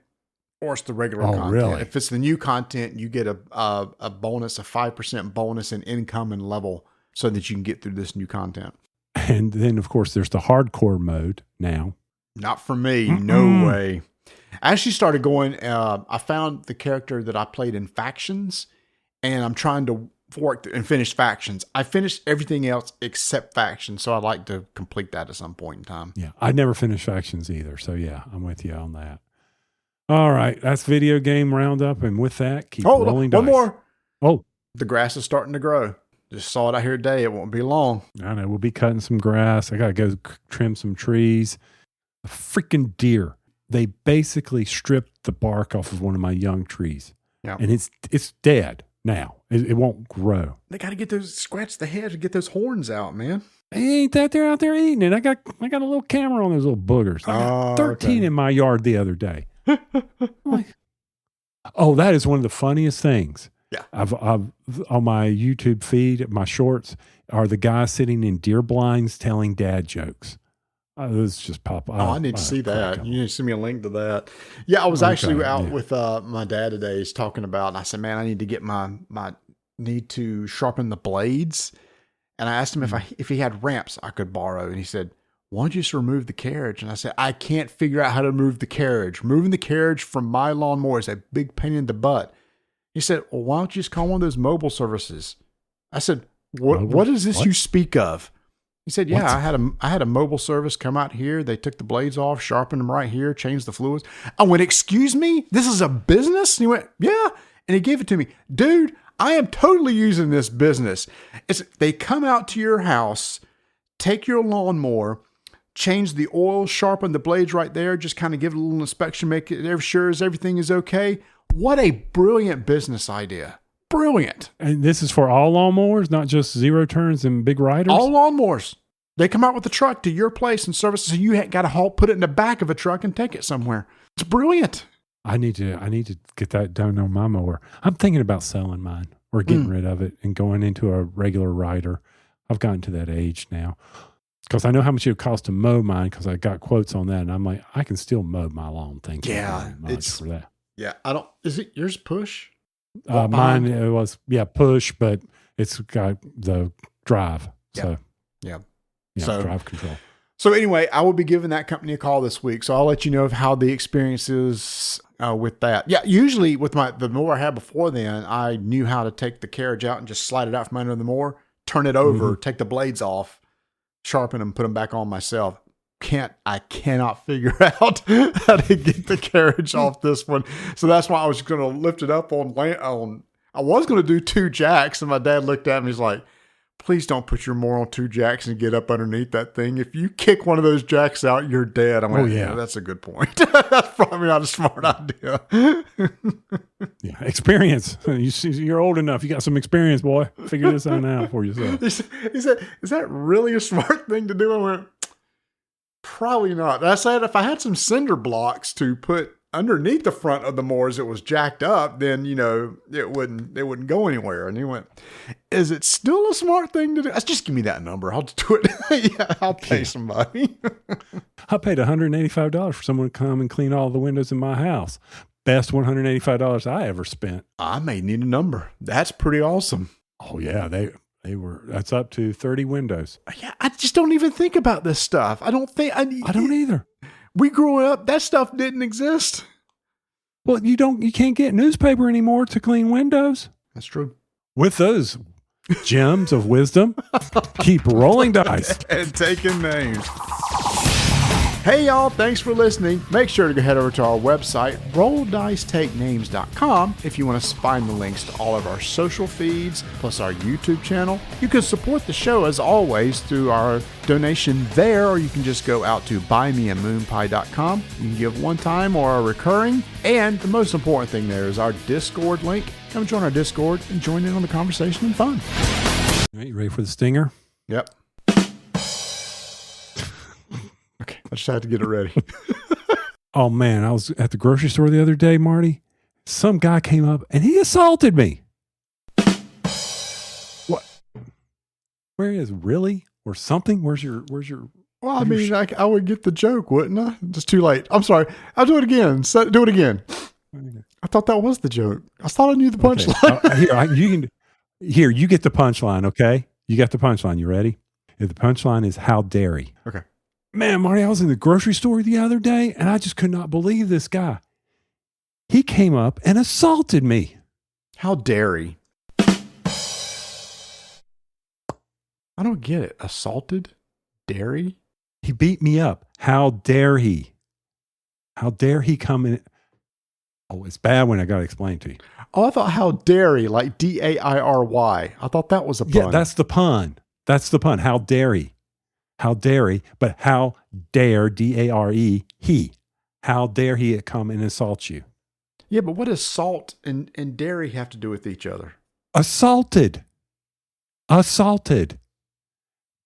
or it's the regular content. Really? If it's the new content, you get a bonus, a 5% bonus in income and level so that you can get through this new content. And then, of course, there's the hardcore mode now. Not for me. No way. I actually started going, I found the character that I played in Factions, and I'm trying to work and finish Factions. I finished everything else except Factions, so I'd like to complete that at some point in time. Yeah, I never finished Factions either. So, yeah, I'm with you on that. All right, that's video game roundup. And with that, keep rolling dice. One more. Oh. The grass is starting to grow. Just saw it out here today. It won't be long. I know. We'll be cutting some grass. I got to go trim some trees. A freaking deer. They basically stripped the bark off of one of my young trees. Yeah. And it's dead now. It won't grow. They got to get scratch the head to get those horns out, man. Ain't that they're out there eating it? I got a little camera on those little boogers. I got 13 in my yard the other day. Oh, that is one of the funniest things. Yeah. I've on my YouTube feed, my shorts are the guys sitting in deer blinds telling dad jokes. This just pop. I need to see that. You need to send me a link to that. Yeah, I was actually out with my dad today. He's talking about, and I said, "Man, I need to get my need to sharpen the blades." And I asked him if he had ramps I could borrow, and he said, "Why don't you just remove the carriage?" And I said, "I can't figure out how to move the carriage. Moving the carriage from my lawnmower is a big pain in the butt." He said, "Well, why don't you just call one of those mobile services?" I said, "What is this you speak of?" He said, "Yeah, I had a mobile service come out here. They took the blades off, sharpened them right here, changed the fluids." I went, "Excuse me? This is a business?" And he went, "Yeah." And he gave it to me. Dude, I am totally using this business. They come out to your house, take your lawnmower, change the oil, sharpen the blades right there, just kind of give it a little inspection, make it sure everything is okay. What a brilliant business idea. Brilliant. And this is for all lawnmowers, not just zero turns and big riders? All lawnmowers. They come out with the truck to your place and service, so you got to put it in the back of a truck and take it somewhere. It's brilliant. I need to get that done on my mower. I'm thinking about selling mine or getting rid of it and going into a regular rider. I've gotten to that age now because I know how much it would cost to mow mine because I got quotes on that, and I'm like, I can still mow my lawn. Thank you very much for that. Yeah, is it yours push? Mine it was push, but it's got the drive. So drive control. So anyway, I will be giving that company a call this week. So I'll let you know of how the experience is with that. Yeah, usually with the mower I had before then, I knew how to take the carriage out and just slide it out from under the mower, turn it over, take the blades off, sharpen them, put them back on myself. I cannot figure out how to get the carriage off this one. So that's why I was going to lift it up on. I was going to do 2 jacks, and my dad looked at me. He's like, "Please don't put your mower on 2 jacks and get up underneath that thing. If you kick one of those jacks out, you're dead." I'm like, "Yeah, that's a good point." That's probably not a smart idea. Yeah, experience. You're old enough. You got some experience, boy. Figure this one out for yourself. He said, "Is that really a smart thing to do?" I went, "Probably not." I said, if I had some cinder blocks to put underneath the front of the mower as it was jacked up, then, it wouldn't go anywhere. And he went, "Is it still a smart thing to do?" Just give me that number. I'll just do it. Yeah, I'll pay somebody. I paid $185 for someone to come and clean all the windows in my house. Best $185 I ever spent. I may need a number. That's pretty awesome. Oh yeah, that's up to 30 windows. Yeah, I just don't even think about this stuff. I don't either. We grew up, that stuff didn't exist. Well, you can't get newspaper anymore to clean windows. That's true. With those gems of wisdom, keep rolling dice and taking names. Hey y'all, thanks for listening. Make sure to go head over to our website, rolldicetakenames.com, if you want to find the links to all of our social feeds, plus our YouTube channel. You can support the show as always through our donation there, or you can just go out to buymeamoonpie.com. You can give one time or a recurring. And the most important thing there is our Discord link. Come join our Discord and join in on the conversation and fun. All right, you ready for the stinger? Yep. Okay, I just had to get it ready. Oh man, I was at the grocery store the other day, Marty. Some guy came up and he assaulted me. What? Where is really or something? Where's your? Well, I mean, I would get the joke, wouldn't I? It's too late. I'm sorry. I'll do it again. Do it again. I thought that was the joke. I thought I knew the punchline. Okay. Here, you get the punchline. Okay, you got the punchline. You ready? If the punchline is "How dare he?" Okay. Man, Marty, I was in the grocery store the other day and I just could not believe this guy. He came up and assaulted me. How dare he? I don't get it. Assaulted? Dairy? He beat me up. How dare he? How dare he come in? Oh, it's bad when I got to explain to you. Oh, I thought how dairy, like D-A-I-R-Y. I thought that was a pun. Yeah, that's the pun. That's the pun. How dare he? How dare he? But how dare, D-A-R-E, he? How dare he come and insult you? Yeah, but what does salt and dairy have to do with each other? Assaulted.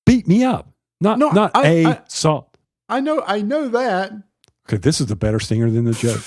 Beat me up. Not salt. I know that. Okay, this is the better stinger than the joke.